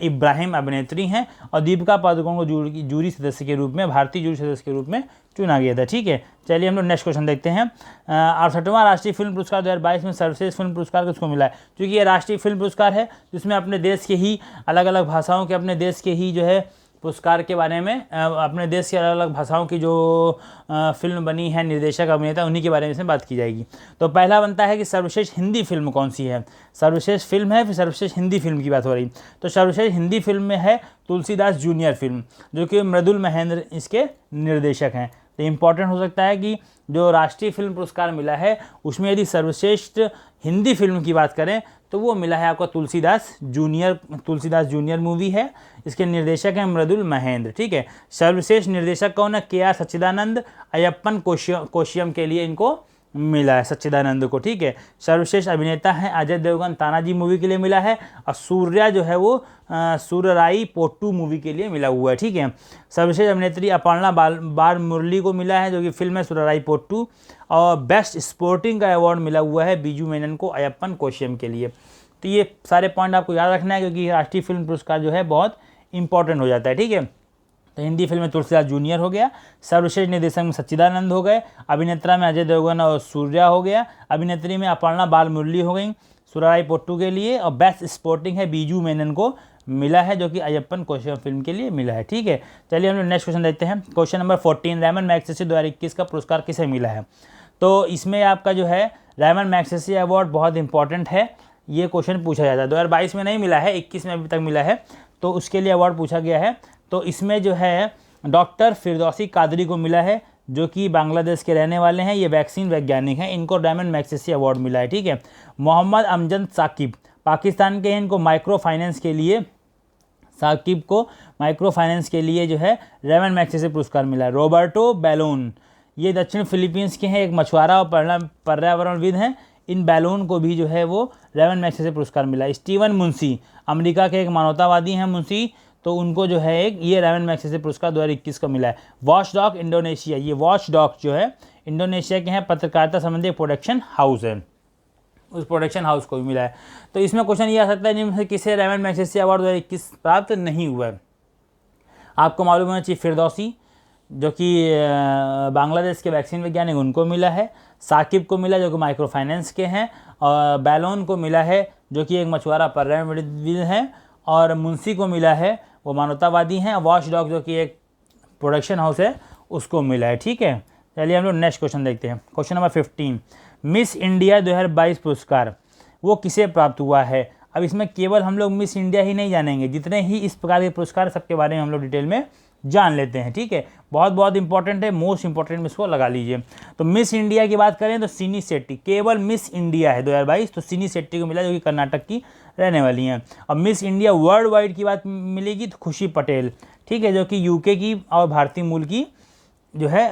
इब्राहिम अभिनेत्री हैं। और दीपिका पादुकोण को जूरी सदस्य के रूप में, भारतीय जूरी सदस्य के रूप में चुना गया था। ठीक है, चलिए हम लोग नेक्स्ट क्वेश्चन देखते हैं। 68वां राष्ट्रीय फिल्म पुरस्कार 2022 में सर्वश्रेष्ठ फिल्म पुरस्कार किसको मिला है। क्योंकि ये राष्ट्रीय फिल्म पुरस्कार है जिसमें अपने देश के ही अलग अलग भाषाओं के, अपने देश के ही जो है पुरस्कार के बारे में, अपने देश की अलग अलग भाषाओं की जो फिल्म बनी है, निर्देशक अभिनेता, उन्हीं के बारे में इसमें बात की जाएगी। तो पहला बनता है कि सर्वश्रेष्ठ हिंदी फिल्म कौन सी है। सर्वश्रेष्ठ फिल्म है, फिर सर्वश्रेष्ठ हिंदी फिल्म की बात हो रही। तो सर्वश्रेष्ठ हिंदी फिल्म में है तुलसीदास जूनियर फिल्म, जो कि मृदुल महेंद्र इसके निर्देशक हैं। तो इम्पॉर्टेंट हो सकता है कि जो राष्ट्रीय फिल्म पुरस्कार मिला है उसमें यदि सर्वश्रेष्ठ हिंदी फिल्म की बात करें तो वो मिला है आपको तुलसीदास जूनियर मूवी है। इसके निर्देशक हैं मृदुल महेंद्र। ठीक है, सर्वश्रेष्ठ निर्देशक कौन है, के.आर. सच्चिदानंद, अयप्पन कोशियम के लिए इनको मिला है, सच्चिदानंद को। ठीक है, सर्वश्रेष्ठ अभिनेता हैं अजय देवगन, तानाजी मूवी के लिए मिला है। और सूर्या जो है वो सूरराई पोट्टू मूवी के लिए मिला हुआ है। ठीक है, सर्वश्रेष्ठ अभिनेत्री अपर्णा बाल मुरली को मिला है, जो कि फिल्म है सूरराई पोट्टू। और बेस्ट स्पोर्टिंग का अवार्ड मिला हुआ है बीजू मेनन को अयप्पन कोशियम के लिए। तो ये सारे पॉइंट आपको याद रखना है, क्योंकि राष्ट्रीय फिल्म पुरस्कार जो है बहुत इंपॉर्टेंट हो जाता है। ठीक है, तो हिंदी फिल्म में तुलसीदास जूनियर हो गया, सर्वश्रेष्ठ निर्देशक में सच्चिदानंद हो गए, अभिनेता में अजय देवगन और सूर्या हो गया, अभिनेत्री में अपर्णा बाल मुरली हो गई सूरराई पोट्टू के लिए। और बेस्ट स्पोर्टिंग है बीजू मेनन को मिला है, जो कि अयप्पन कोशियम फिल्म के लिए मिला है। ठीक है, चलिए हम लोग नेक्स्ट क्वेश्चन देखते हैं। क्वेश्चन नंबर 14, रेमन मैग्सेसे 2021 का पुरस्कार किसे मिला है। तो इसमें आपका जो है रेमन मैग्सेसे अवार्ड बहुत इंपॉर्टेंट है। ये क्वेश्चन पूछा जाता है। 2022 में नहीं मिला है, 21 में अभी तक मिला है, तो उसके लिए अवार्ड पूछा गया है। तो इसमें जो है डॉक्टर फिरदौसी कादरी को मिला है, जो कि बांग्लादेश के रहने वाले हैं, ये वैक्सीन वैज्ञानिक हैं, इनको डायमंड मैग्सेसे अवार्ड मिला है, ठीक है। मोहम्मद अमजद साकिब पाकिस्तान के हैं, इनको माइक्रो फाइनेंस के लिए, साकिब को माइक्रो फाइनेंस के लिए जो है डायमंड मैग्सेसे पुरस्कार मिला है। रॉबर्टो बैलोन, ये दक्षिण फिलीपींस के हैं, एक मछुआरा और पर्यावरणविद हैं, इन बैलोन को भी जो है वो डायमंड मैग्सेसे पुरस्कार मिला है। स्टीवन मुंशी अमेरिका के एक मानवतावादी हैं मुंशी, तो उनको जो है एक ये डायमंड मैग्सेसे पुरस्कार 2021 को मिला है। वॉचडॉग इंडोनेशिया, ये वॉचडॉग जो है इंडोनेशिया के हैं, पत्रकारिता संबंधी प्रोडक्शन हाउस है, उस प्रोडक्शन हाउस को भी मिला है। तो इसमें क्वेश्चन ये आ सकता है जिनमें से किसे डायमंड मैग्सेसे अवार्ड 2021 प्राप्त नहीं हुआ है। आपको मालूम होना चाहिए फिरदौसी जो कि बांग्लादेश के वैक्सीन वैज्ञानिक, उनको मिला है। साकिब को मिला जो कि माइक्रो फाइनेंस के हैं, और बैलोन को मिला है जो कि एक मछुआरा पर्यावरणविद हैं, और मुंशी को मिला है वो मानवतावादी हैं। वॉचडॉग जो कि एक प्रोडक्शन हाउस है उसको मिला है, ठीक है। चलिए हम लोग नेक्स्ट क्वेश्चन देखते हैं। क्वेश्चन नंबर 15, मिस इंडिया 2022 पुरस्कार वो किसे प्राप्त हुआ है। अब इसमें केवल हम लोग मिस इंडिया ही नहीं जानेंगे, जितने ही इस प्रकार के पुरस्कार सबके बारे में हम लोग डिटेल में जान लेते हैं, ठीक है। बहुत बहुत इंपॉर्टेंट है, मोस्ट इंपॉर्टेंट में इसको लगा लीजिए। तो मिस इंडिया की बात करें तो सिनी शेट्टी, केवल मिस इंडिया है 2022, तो सिनी शेट्टी को मिला जो कि कर्नाटक की रहने वाली हैं। अब मिस इंडिया वर्ल्ड वाइड की बात मिलेगी तो खुशी पटेल, ठीक है, जो कि यूके की और भारतीय मूल की जो है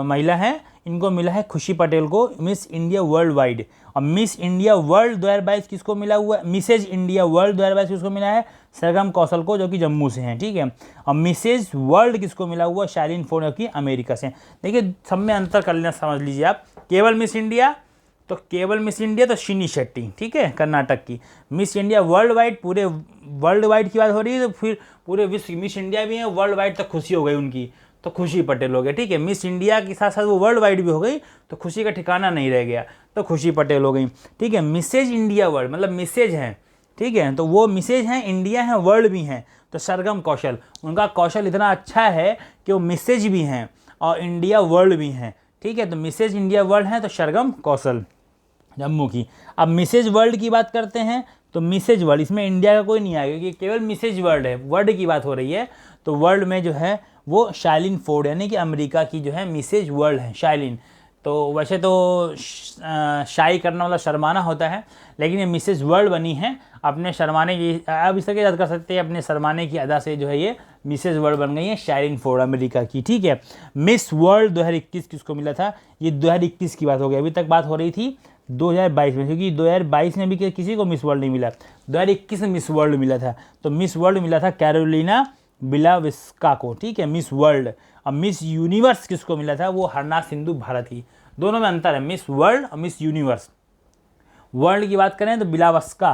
महिला हैं, इनको मिला है खुशी पटेल को मिस इंडिया वर्ल्ड वाइड। और मिस इंडिया वर्ल्ड 2022 किसको मिला हुआ है, मिसेज इंडिया वर्ल्ड 2022 किसको मिला है, सरगम कौशल को जो कि जम्मू से हैं, ठीक है। और मिसेज वर्ल्ड किसको मिला हुआ, शाइलिन फोर्ड जो कि अमेरिका से। देखिए सब में अंतर कर लेना, समझ लीजिए आप। केवल मिस इंडिया तो सिनी शेट्टी, ठीक है, कर्नाटक की। मिस इंडिया वर्ल्ड वाइड, पूरे वर्ल्ड वाइड की बात हो रही है, तो फिर पूरे विश्व मिस इंडिया भी है, वर्ल्ड वाइड तक खुशी हो गई उनकी, तो खुशी पटेल हो गए, ठीक है। मिस इंडिया के साथ साथ वो वर्ल्ड वाइड भी हो गई, तो खुशी का ठिकाना नहीं रह गया, तो खुशी पटेल हो गई, ठीक है। मिसेज इंडिया वर्ल्ड मतलब मिसेज हैं, ठीक है, तो वो मिसेज हैं, इंडिया हैं, वर्ल्ड भी हैं, तो सरगम कौशल, उनका कौशल इतना अच्छा है कि वो मिसेज भी हैं और इंडिया वर्ल्ड भी हैं, ठीक है। तो मिसेज इंडिया वर्ल्ड हैं तो सरगम कौशल जम्मू की। अब मिसेज वर्ल्ड की बात करते हैं तो मिसेज वर्ल्ड, इसमें इंडिया का कोई नहीं आएगा क्योंकि केवल मिसेज वर्ल्ड है, वर्ल्ड की बात हो रही है, तो वर्ल्ड में जो है वो शाइलिन फोर्ड यानी कि अमेरिका की जो है मिसेज वर्ल्ड है शाइलिन। तो वैसे तो शाई करना मतलब शर्माना होता है, लेकिन ये मिसेज वर्ल्ड बनी है अपने शर्माने की, आप इस तरह याद कर सकते हैं, अपने शर्माने की अदा से जो है ये मिसेज वर्ल्ड बन गई है शाइलिन फोर्ड अमेरिका की, ठीक है। मिस वर्ल्ड 2021 किसको मिला था, ये 2021 की बात हो गई, अभी तक बात हो रही थी 2022 में, क्योंकि 2022 में भी किसी को मिस वर्ल्ड नहीं मिला, 2021 में मिस वर्ल्ड मिला था। तो मिस वर्ल्ड मिला था कैरोलिना बिलाविस्का को, ठीक है, मिस वर्ल्ड। अब मिस यूनिवर्स किसको मिला था, वो हरनाथ सिंधु भारत की। दोनों में अंतर है, मिस वर्ल्ड और मिस यूनिवर्स। वर्ल्ड की बात करें तो बिलावस्का,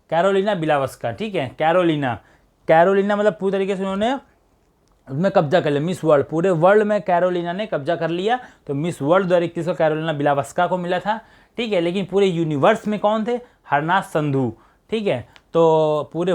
कैरोलिना बिलावस्का, ठीक है, कैरोलिना मतलब पूरी तरीके से उन्होंने उसमें कब्जा कर लिया, मिस वर्ल्ड पूरे वर्ल्ड में कैरोलिना ने कब्जा कर लिया, तो मिस वर्ल्ड 2021 को कैरोलिना बिलावस्का को मिला था, ठीक है। लेकिन पूरे यूनिवर्स में कौन थे, हरनाथ संधू, ठीक है। तो पूरे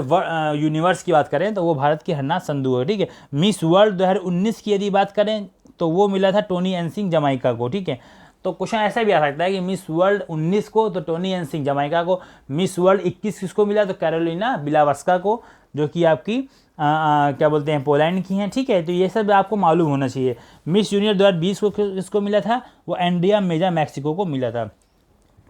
यूनिवर्स की बात करें तो वो भारत की हरनाथ संधू है, ठीक है। मिस वर्ल्ड 2019 की यदि बात करें तो वो मिला था टोनी एन सिंह जमाइका को, ठीक है। तो क्वेश्चन ऐसा भी आ सकता है कि मिस वर्ल्ड 19 को तो टोनी एन सिंह जमाइका को, मिस वर्ल्ड 21 किसको मिला तो कैरोलिना बिलावस्का को, जो कि आपकी क्या बोलते हैं पोलैंड की हैं, ठीक है। तो ये सब आपको मालूम होना चाहिए। मिस जूनियर 2020 को किसको मिला था, वो एंड्रिया मेजा मैक्सिको को मिला था।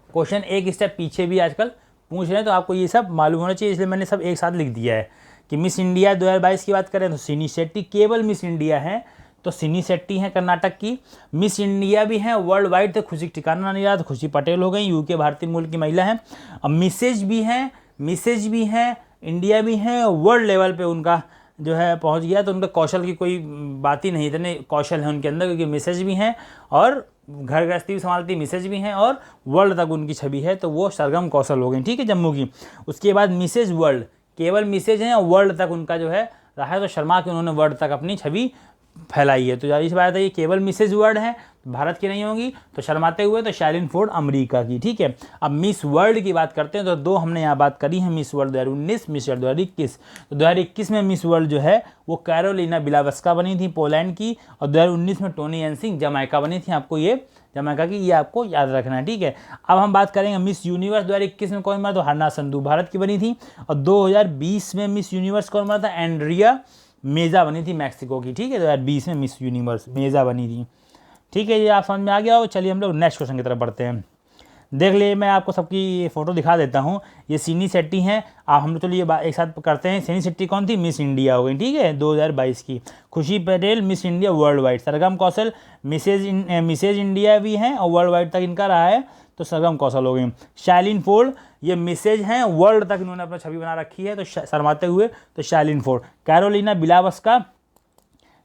क्वेश्चन एक स्टेप पीछे भी आजकल पूछ रहे हैं, तो आपको ये सब मालूम होना चाहिए, इसलिए मैंने सब एक साथ लिख दिया है कि मिस इंडिया 2022 की बात करें तो सिनी शेट्टी, केवल मिस इंडिया है तो सिनी शेट्टी हैं कर्नाटक की। मिस इंडिया भी हैं वर्ल्ड वाइड, तो खुशी ठिकाना नहीं रहा तो खुशी पटेल हो गई, यूके भारतीय मूल की महिला हैं। अब मिसेज भी हैं, इंडिया भी हैं, वर्ल्ड लेवल पे उनका जो है पहुंच गया, तो उनका कौशल की कोई बात ही नहीं, इतने कौशल है उनके अंदर, क्योंकि मिसेज भी हैं और घर गृहस्थी भी संभालती मिसेज भी हैं और वर्ल्ड तक उनकी छवि है, तो वो सरगम कौशल हो गई, ठीक है, जम्मू की। उसके बाद मिसेज वर्ल्ड, केवल मिसेज हैं और वर्ल्ड तक उनका जो है रहा है, तो शर्मा के उन्होंने वर्ल्ड तक अपनी छवि फैलाई है। तो जाहिर सी बात है ये केवल मिसेज वर्ल्ड है, भारत की नहीं होंगी, तो शर्माते हुए तो शाइलिन फोर्ड अमेरिका की, ठीक है। अब मिस वर्ल्ड की बात करते हैं तो दो हमने यहाँ बात करी है, मिस वर्ल्ड 2019, मिस वर्ल्ड 2021। तो 2021 में मिस वर्ल्ड जो है वो कैरोलिना बिलावस्का बनी थी पोलैंड की, और 2019 में टोनी एन सिंह जमाइका बनी थी, आपको ये जब मैं कहा कि ये आपको याद रखना है, ठीक है। अब हम बात करेंगे मिस यूनिवर्स 2021 में कौन बना, तो हरना संधू भारत की बनी थी। और 2020 में मिस यूनिवर्स कौन बना था, एंड्रिया मेजा बनी थी मैक्सिको की, ठीक है। 2020 में मिस यूनिवर्स मेजा बनी थी, ठीक है। ये आप समझ में आ गया हो। चलिए हम लोग नेक्स्ट क्वेश्चन की तरफ बढ़ते हैं। देख लिए, मैं आपको सबकी फ़ोटो दिखा देता हूँ। ये सीनी शेट्टी हैं। आप हम लोग चलिए एक साथ करते हैं। सीनी शेट्टी कौन थी, मिस इंडिया हो गई, ठीक है, 2022 की। खुशी Patel miss India world wide. सरगम कौशल मिसेज इंडिया भी हैं और वर्ल्ड वाइड तक इनका रहा है, तो सरगम कौशल हो गई। शाइलिन फोर्ड ये मिसेज हैं, वर्ल्ड तक इन्होंने अपना छवि बना रखी है, तो शर्माते हुए, तो शाइलिन फोर्ड। कैरोलिना बिलावस्का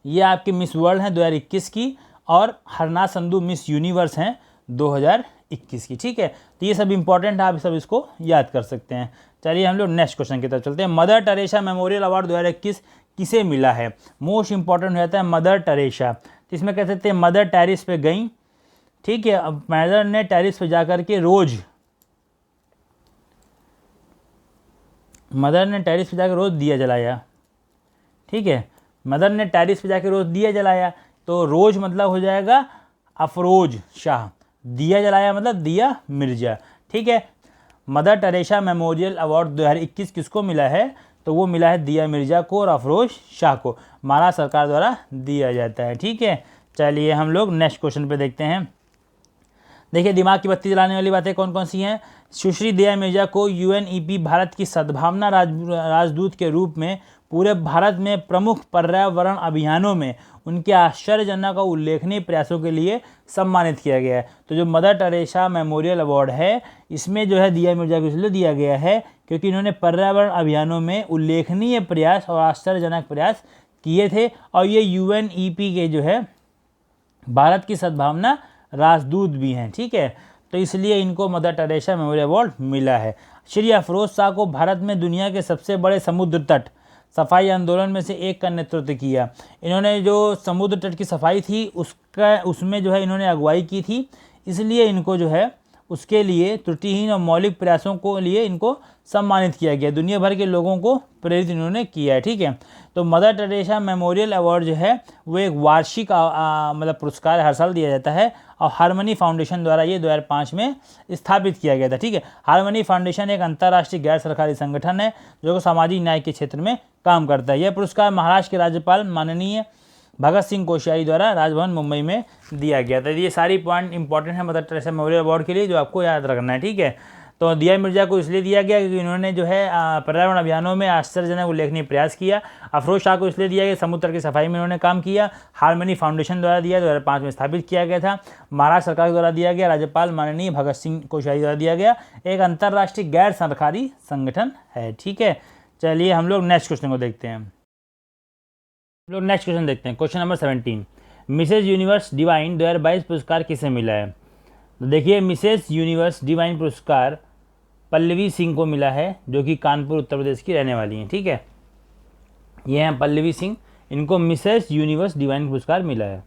ये आपकी मिस वर्ल्ड हैं 2021 की। और हरना संधू मिस यूनिवर्स हैं 2021 की, ठीक है। तो ये सब इंपॉर्टेंट है, आप सब इसको याद कर सकते हैं। चलिए हम लोग नेक्स्ट क्वेश्चन की तरफ चलते हैं। मदर टेरेसा मेमोरियल अवार्ड 2021 किसे मिला है? मोस्ट इंपॉर्टेंट हो जाता है मदर टेरेसा। तो इसमें कह सकते हैं मदर टेरिस पे गई, ठीक है। अब मदर ने टेरिस पे जाकर के रोज दिया जलाया, ठीक है। मदर ने टेरिस पे जाकर रोज दिया जलाया, तो रोज मतलब हो जाएगा अफरोज शाह, दिया जलाया मतलब दिया मिर्जा, ठीक है। मदर टेरेसा मेमोरियल अवार्ड 2021 किसको मिला है? तो वो मिला है दिया मिर्जा को और अफरोज शाह को, महाराष्ट्र सरकार द्वारा दिया जाता है, ठीक है। चलिए हम लोग नेक्स्ट क्वेश्चन पे देखते हैं। देखिए दिमाग की बत्ती जलाने वाली बातें कौन कौन सी हैं। सुश्री दिया मिर्जा को यूएनईपी भारत की सद्भावना राजदूत के रूप में पूरे भारत में प्रमुख पर्यावरण अभियानों में उनके आश्चर्यजनक और उल्लेखनीय प्रयासों के लिए सम्मानित किया गया है। तो जो मदर टेरेसा मेमोरियल अवार्ड है, इसमें जो है दिया मिर्जा को इसलिए दिया गया है क्योंकि इन्होंने पर्यावरण अभियानों में उल्लेखनीय प्रयास और आश्चर्यजनक प्रयास किए थे, और ये यूएनईपी के जो है भारत की सद्भावना राजदूत भी हैं, ठीक है। तो इसलिए इनको मदर टेरेसा मेमोरियल अवार्ड मिला है। श्री अफरोज शाह को भारत में दुनिया के सबसे बड़े समुद्र तट सफाई आंदोलन में से एक का नेतृत्व किया। इन्होंने जो समुद्र तट की सफाई थी उसमें जो है इन्होंने अगुवाई की थी, इसलिए इनको जो है उसके लिए त्रुटिहीन और मौलिक प्रयासों को लिए इनको सम्मानित किया गया। दुनिया भर के लोगों को प्रेरित इन्होंने किया है, ठीक है। तो मदर टेरेसा मेमोरियल अवार्ड जो है वो एक वार्षिक मतलब पुरस्कार हर साल दिया जाता है, और हारमनी फाउंडेशन द्वारा ये 2005 में स्थापित किया गया था, ठीक है। हारमनी फाउंडेशन एक अंतर्राष्ट्रीय गैर सरकारी संगठन है जो सामाजिक न्याय के क्षेत्र में काम करता है। यह पुरस्कार महाराष्ट्र के राज्यपाल माननीय भगत सिंह कोश्यारी द्वारा राजभवन मुंबई में दिया गया था। ये सारी पॉइंट इंपॉर्टेंट है मदर टेरेसा मेमोरियल अवार्ड के लिए, जो आपको याद रखना है, ठीक है। तो दिया मिर्जा को इसलिए दिया गया क्योंकि इन्होंने जो है पर्यावरण अभियानों में आश्चर्यजनक उल्लेखनीय प्रयास किया। अफरोज शाह को इसलिए दिया गया समुद्र तट की सफाई में इन्होंने काम किया। हारमनी फाउंडेशन द्वारा दिया, 2005 में स्थापित किया गया था। महाराष्ट्र सरकार द्वारा दिया गया, राज्यपाल माननीय भगत सिंह कोश्यारी द्वारा दिया गया। एक अंतर्राष्ट्रीय गैर सरकारी संगठन है, ठीक है। चलिए हम लोग नेक्स्ट क्वेश्चन को देखते हैं। हम लोग नेक्स्ट क्वेश्चन देखते हैं। Question number 17, Mrs Universe Divine 2022 पुरस्कार किसे मिला है? तो देखिए मिसेज यूनिवर्स डिवाइन पुरस्कार पल्लवी सिंह को मिला है, जो कि कानपुर उत्तर प्रदेश की रहने वाली हैं, ठीक है। ये हैं पल्लवी सिंह, इनको मिसेज यूनिवर्स डिवाइन पुरस्कार मिला है।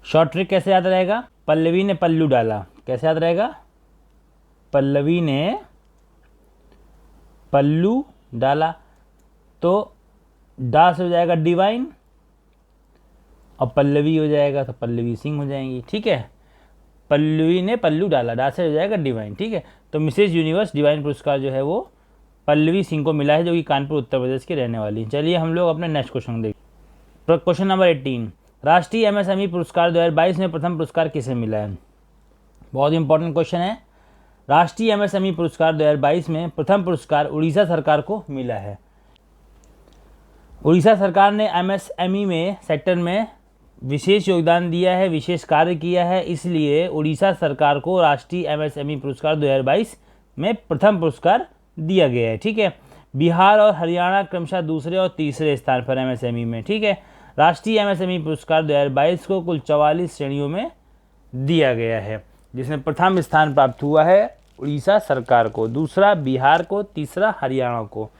शॉर्ट ट्रिक कैसे याद रहेगा? पल्लवी ने पल्लू डाला, कैसे याद रहेगा? पल्लवी ने पल्लू डाला, तो डा से हो जाएगा डिवाइन और पल्लवी हो जाएगा तो पल्लवी सिंह हो जाएंगी, ठीक है। पल्लवी ने पल्लू डाला, डा से हो जाएगा डिवाइन, ठीक है। तो मिसेज यूनिवर्स डिवाइन पुरस्कार जो है वो पल्लवी सिंह को मिला है, जो कि कानपुर उत्तर प्रदेश की रहने वाली है। चलिए हम लोग अपने नेक्स्ट क्वेश्चन देखिए। क्वेश्चन नंबर 18, राष्ट्रीय एमएसएमई पुरस्कार 2022 में प्रथम पुरस्कार किसे मिला है? बहुत इंपॉर्टेंट क्वेश्चन है। राष्ट्रीय एमएसएमई पुरस्कार 2022 में प्रथम पुरस्कार उड़ीसा सरकार को मिला है। उड़ीसा सरकार ने एमएसएमई में सेक्टर में विशेष योगदान दिया है, विशेष कार्य किया है, इसलिए उड़ीसा सरकार को राष्ट्रीय एमएसएमई पुरस्कार 2022 में प्रथम पुरस्कार दिया गया है, ठीक है। बिहार और हरियाणा क्रमशः दूसरे और तीसरे स्थान पर एमएसएमई में, ठीक है। राष्ट्रीय एमएसएमई पुरस्कार 2022 को कुल 44 श्रेणियों में दिया गया है, जिसमें प्रथम स्थान प्राप्त हुआ है उड़ीसा सरकार को, दूसरा बिहार को, तीसरा हरियाणा को।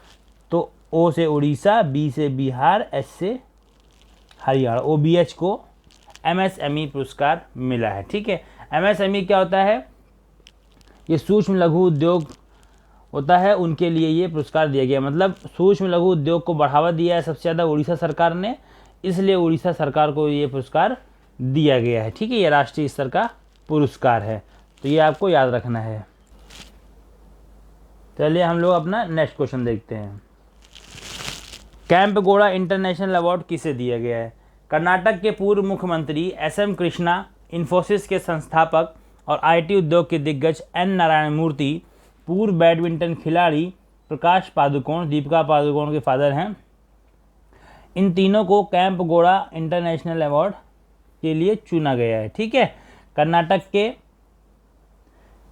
तो ओ से उड़ीसा, बी से बिहार, एस से हरियाणा, OBH को एमएसएमई पुरस्कार मिला है, ठीक है। एमएसएमई क्या होता है? ये सूक्ष्म लघु उद्योग होता है, उनके लिए ये पुरस्कार दिया गया। मतलब सूक्ष्म लघु उद्योग को बढ़ावा दिया है सबसे ज़्यादा उड़ीसा सरकार ने, इसलिए उड़ीसा सरकार को ये पुरस्कार दिया गया है। ठीक है, ये राष्ट्रीय स्तर का पुरस्कार है, तो ये आपको याद रखना है। चलिए हम लोग अपना नेक्स्ट क्वेश्चन देखते हैं। कैंपगोड़ा इंटरनेशनल अवार्ड किसे दिया गया है? कर्नाटक के पूर्व मुख्यमंत्री एस.एम. कृष्णा, इन्फोसिस के संस्थापक और आईटी उद्योग के दिग्गज एन. नारायण मूर्ति, पूर्व बैडमिंटन खिलाड़ी प्रकाश पादुकोण, दीपिका पादुकोण के फादर हैं, इन तीनों को कैंपगोड़ा इंटरनेशनल अवार्ड के लिए चुना गया है। ठीक है,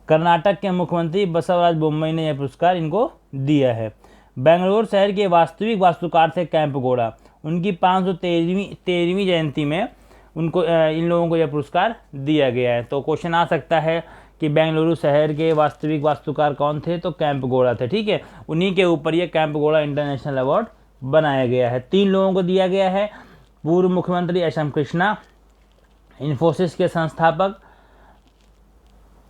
कर्नाटक के मुख्यमंत्री बसवराज बोम्मई ने यह पुरस्कार इनको दिया है। बेंगलुरु शहर के वास्तविक वास्तुकार थे कैंपगोड़ा। उनकी 513वीं जयंती में उनको इन लोगों को यह पुरस्कार दिया गया है। तो क्वेश्चन आ सकता है कि बेंगलुरु शहर के वास्तविक वास्तुकार कौन थे? तो कैंपगोड़ा थे। ठीक है, उन्हीं के ऊपर ये कैंपगोड़ा इंटरनेशनल अवार्ड बनाया गया है। 3 लोगों को दिया गया है, पूर्व मुख्यमंत्री एस.एम. कृष्णा, इन्फोसिस के संस्थापक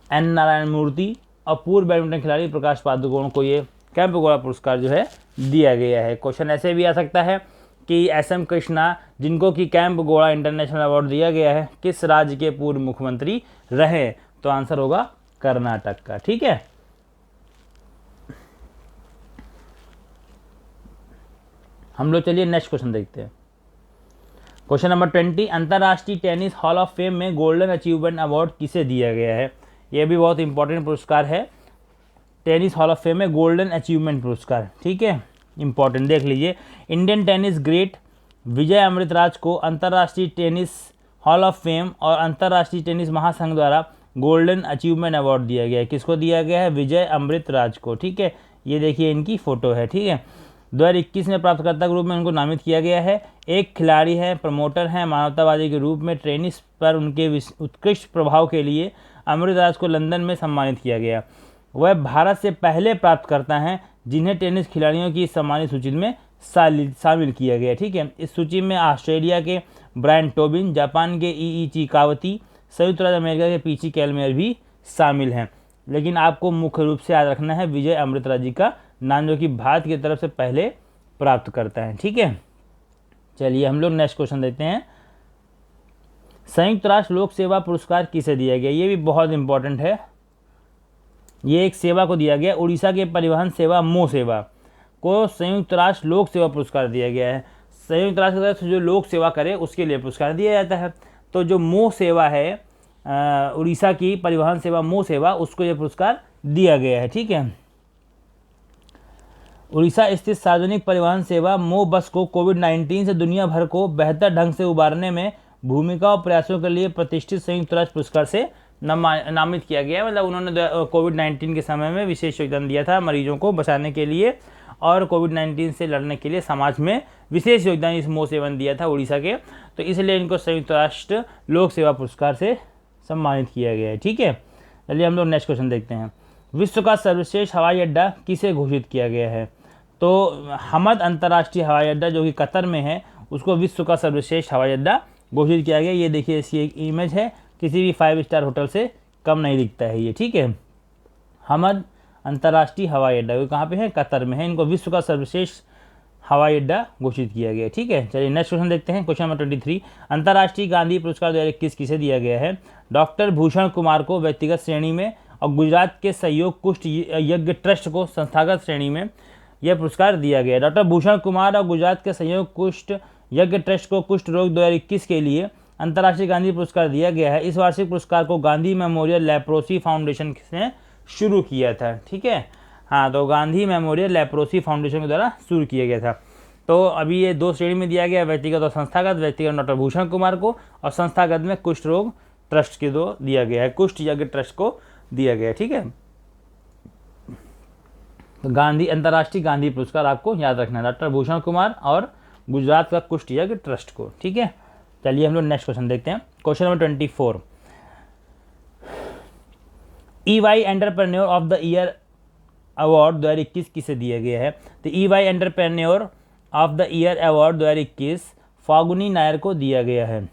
एन. नारायण मूर्ति और पूर्व बैडमिंटन खिलाड़ी प्रकाश पादुकोण को ये कैंपगोड़ा पुरस्कार जो है दिया गया है। क्वेश्चन ऐसे भी आ सकता है कि एस.एम. कृष्णा, जिनको कि कैंपगोड़ा इंटरनेशनल अवार्ड दिया गया है, किस राज्य के पूर्व मुख्यमंत्री रहे? तो आंसर होगा कर्नाटक का। ठीक है, हम लोग चलिए नेक्स्ट क्वेश्चन देखते हैं। क्वेश्चन नंबर 20, अंतर्राष्ट्रीय टेनिस हॉल ऑफ फेम में गोल्डन अचीवमेंट अवार्ड किसे दिया गया है? यह भी बहुत इंपॉर्टेंट पुरस्कार है, टेनिस हॉल ऑफ फेम में गोल्डन अचीवमेंट पुरस्कार। ठीक है, इंपॉर्टेंट देख लीजिए। Indian tennis great Vijay Amritraj को अंतर्राष्ट्रीय टेनिस हॉल ऑफ फेम और अंतर्राष्ट्रीय टेनिस महासंघ द्वारा गोल्डन अचीवमेंट अवार्ड दिया गया है। किसको दिया गया है? विजय अमृतराज को। ठीक है, ये देखिए इनकी फोटो है। ठीक है, 2021 में प्राप्तकर्ता के रूप में उनको नामित किया गया है। एक खिलाड़ी है, प्रमोटर हैं, मानवतावादी के रूप में टेनिस पर उनके उत्कृष्ट प्रभाव के लिए अमृतराज को लंदन में सम्मानित किया गया। वह भारत से पहले प्राप्तकर्ता हैं जिन्हें टेनिस खिलाड़ियों की सम्मानित सूची में शामिल किया गया। ठीक है, इस सूची में ऑस्ट्रेलिया के ब्रायन टोबिन, जापान के ई चिकावती, संयुक्त राज्य अमेरिका के पीची कैलमेयर भी शामिल हैं। लेकिन आपको मुख्य रूप से याद रखना है विजय अमृतराज जी का नाम, जो कि भारत की तरफ से पहले प्राप्त करता है। ठीक है, चलिए हम लोग नेक्स्ट क्वेश्चन देखते हैं। संयुक्त राष्ट्र लोक सेवा पुरस्कार किसे दिया गया? ये भी बहुत इंपॉर्टेंट है। ये एक सेवा को दिया गया, उड़ीसा के परिवहन सेवा मो सेवा को संयुक्त राष्ट्र लोक सेवा पुरस्कार दिया गया है। संयुक्त राष्ट्र की तरफ से जो लोक सेवा करे उसके लिए पुरस्कार दिया जाता है। तो जो मो सेवा है, उड़ीसा की परिवहन सेवा मो सेवा, उसको ये पुरस्कार दिया गया है। ठीक है, उड़ीसा स्थित सार्वजनिक परिवहन सेवा मो बस को कोविड-19 से दुनिया भर को बेहतर ढंग से उबारने में भूमिका और प्रयासों के लिए प्रतिष्ठित संयुक्त राष्ट्र पुरस्कार से नामित किया गया है। मतलब उन्होंने कोविड-19 के समय में विशेष योगदान दिया था मरीजों को बचाने के लिए और कोविड-19 से लड़ने के लिए समाज में विशेष योगदान इस मो सेवा ने दिया था उड़ीसा के। तो इसलिए इनको संयुक्त राष्ट्र लोक सेवा पुरस्कार से सम्मानित किया गया है। ठीक है, चलिए हम लोग नेक्स्ट क्वेश्चन देखते हैं। विश्व का सर्वश्रेष्ठ हवाई अड्डा किसे घोषित किया गया है? तो हमद अंतर्राष्ट्रीय हवाई अड्डा जो कि कतर में है, उसको विश्व का सर्वश्रेष्ठ हवाई अड्डा घोषित किया गया। ये देखिए इसकी एक इमेज है, किसी भी 5 स्टार होटल से कम नहीं दिखता है ये। ठीक है, हमद अंतर्राष्ट्रीय हवाई अड्डा ये कहाँ पे है? कतर में है। इनको विश्व का सर्वश्रेष्ठ हवाई अड्डा घोषित किया गया। ठीक है, चलिए नेक्स्ट क्वेश्चन देखते हैं। क्वेश्चन नंबर 23, अंतर्राष्ट्रीय गांधी पुरस्कार 2021 किसे दिया गया है? डॉक्टर भूषण कुमार को व्यक्तिगत श्रेणी में और गुजरात के सहयोग कुष्ठ यज्ञ ट्रस्ट को संस्थागत श्रेणी में यह पुरस्कार दिया गया। डॉक्टर भूषण कुमार और गुजरात के सहयोग कुष्ठ यज्ञ ट्रस्ट को कुष्ठ रोग 2021 के लिए अंतर्राष्ट्रीय गांधी पुरस्कार दिया गया है। इस वार्षिक पुरस्कार को गांधी मेमोरियल लेप्रोसी फाउंडेशन ने शुरू किया था। ठीक है, हाँ, तो गांधी मेमोरियल लेप्रोसी फाउंडेशन के द्वारा शुरू किया गया था। तो अभी ये 2 श्रेणी में दिया गया, व्यक्तिगत और संस्थागत। व्यक्तिगत डॉक्टर भूषण कुमार को और संस्थागत में कुष्ठ रोग ट्रस्ट के दो दिया गया है, कुष्ठ यज्ञ ट्रस्ट को दिया गया है। ठीक है, तो गांधी अंतर्राष्ट्रीय गांधी पुरस्कार आपको याद रखना है, डॉक्टर भूषण कुमार और गुजरात का कुष्ठ यज्ञ ट्रस्ट को। ठीक है, चलिए हम लोग नेक्स्ट क्वेश्चन देखते हैं। Question number 24, EY entrepreneur of the year award 2021 किसे दिया गया है? तो EY entrepreneur of the year award 2021 फागुनी नायर को दिया गया है।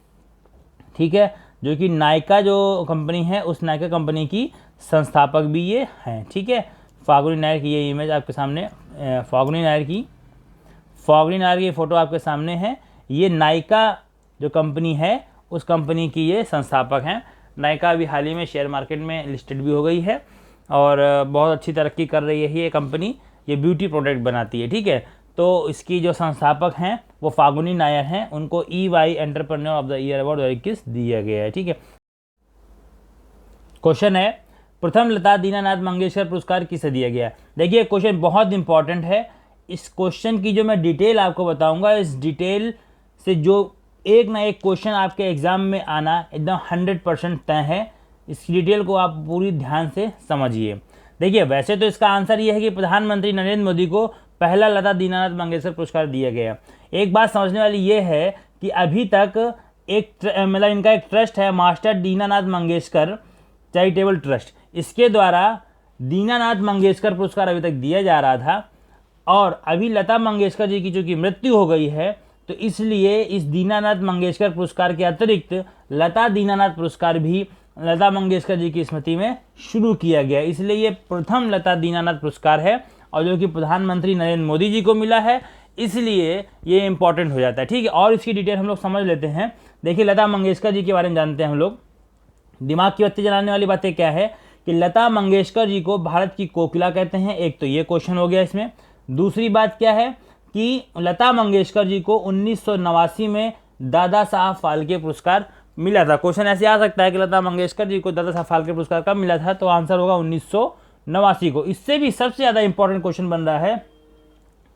ठीक है, जो कि नायका जो कंपनी है उस नायका कंपनी की संस्थापक भी ये हैं। ठीक है, फागुनी नायर की ये इमेज आपके सामने, फागुनी नायर की फ़ोटो आपके सामने है। ये नायका जो कंपनी है उस कंपनी की ये संस्थापक हैं। नायका अभी हाल ही में शेयर मार्केट में लिस्टेड भी हो गई है और बहुत अच्छी तरक्की कर रही है ये कंपनी। ये ब्यूटी प्रोडक्ट बनाती है, ठीक है। तो इसकी जो संस्थापक हैं वो फागुनी नायर हैं, उनको EY entrepreneur of the year award 2021 दिया गया है, ठीक है। क्वेश्चन है प्रथम लता दीनानाथ मंगेशकर पुरस्कार किसे दिया गया। देखिए क्वेश्चन बहुत इंपॉर्टेंट है। इस क्वेश्चन की जो मैं डिटेल आपको बताऊंगा, इस डिटेल से जो एक ना एक क्वेश्चन आपके एग्जाम में आना एकदम 100% तय है। इस डिटेल को आप पूरी ध्यान से समझिए। देखिए वैसे तो इसका आंसर ये है कि प्रधानमंत्री नरेंद्र मोदी को पहला लता दीनानाथ मंगेशकर पुरस्कार दिया गया। एक बात समझने वाली ये है कि अभी तक मतलब इनका एक ट्रस्ट है master Dinanath Mangeshkar charitable trust, इसके द्वारा दीनानाथ मंगेशकर पुरस्कार अभी तक दिया जा रहा था। और अभी लता मंगेशकर जी की जो कि मृत्यु हो गई है, तो इसलिए इस दीनानाथ मंगेशकर पुरस्कार के अतिरिक्त लता दीनानाथ पुरस्कार भी लता मंगेशकर जी की स्मृति में शुरू किया गया। इसलिए ये प्रथम लता दीनानाथ पुरस्कार है और जो कि प्रधानमंत्री नरेंद्र मोदी जी को मिला है, इसलिए ये इंपॉर्टेंट हो जाता है, ठीक है। और इसकी डिटेल हम लोग समझ लेते हैं। देखिए लता मंगेशकर जी के बारे में जानते हैं हम लोग। दिमाग की बत्ती जलाने वाली बातें क्या है कि लता मंगेशकर जी को भारत की कोकिला कहते हैं। एक तो ये क्वेश्चन हो गया इसमें। दूसरी बात क्या है कि लता मंगेशकर जी को 1989 में दादा साहब फाल्के पुरस्कार मिला था। क्वेश्चन ऐसे आ सकता है कि लता मंगेशकर जी को दादा साहब फाल्के पुरस्कार कब मिला था, तो आंसर होगा 1989 को। इससे भी सबसे ज़्यादा इंपॉर्टेंट क्वेश्चन बन रहा है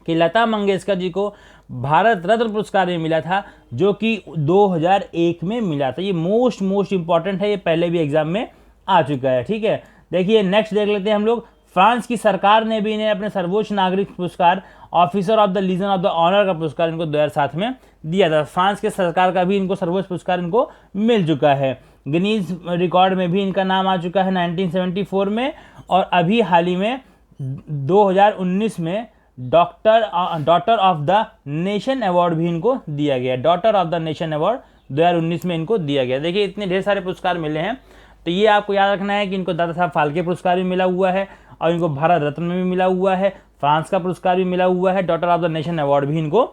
कि लता मंगेशकर जी को भारत रत्न पुरस्कार भी मिला था, जो कि 2001 में मिला था। ये मोस्ट इंपॉर्टेंट है, ये पहले भी एग्जाम में आ चुका है, ठीक है। देखिए नेक्स्ट देख लेते हैं हम लोग। फ्रांस की सरकार ने भी इन्हें अपने सर्वोच्च नागरिक पुरस्कार officer of the Legion of the Honour का पुरस्कार इनको 2007 में दिया था। फ्रांस के सरकार का भी इनको सर्वोच्च पुरस्कार इनको मिल चुका है। गिनीज रिकॉर्ड में भी इनका नाम आ चुका है 1974 में। और अभी हाल ही में 2019 में daughter of the nation award भी इनको दिया गया। Daughter of the nation award 2019 में इनको दिया गया। देखिए इतने ढेर सारे पुरस्कार मिले हैं, तो ये आपको याद रखना है कि इनको दादा साहब फाल्के पुरस्कार भी मिला हुआ है और इनको भारत रत्न में भी मिला हुआ है, फ्रांस का पुरस्कार भी मिला हुआ है, daughter of the nation award भी इनको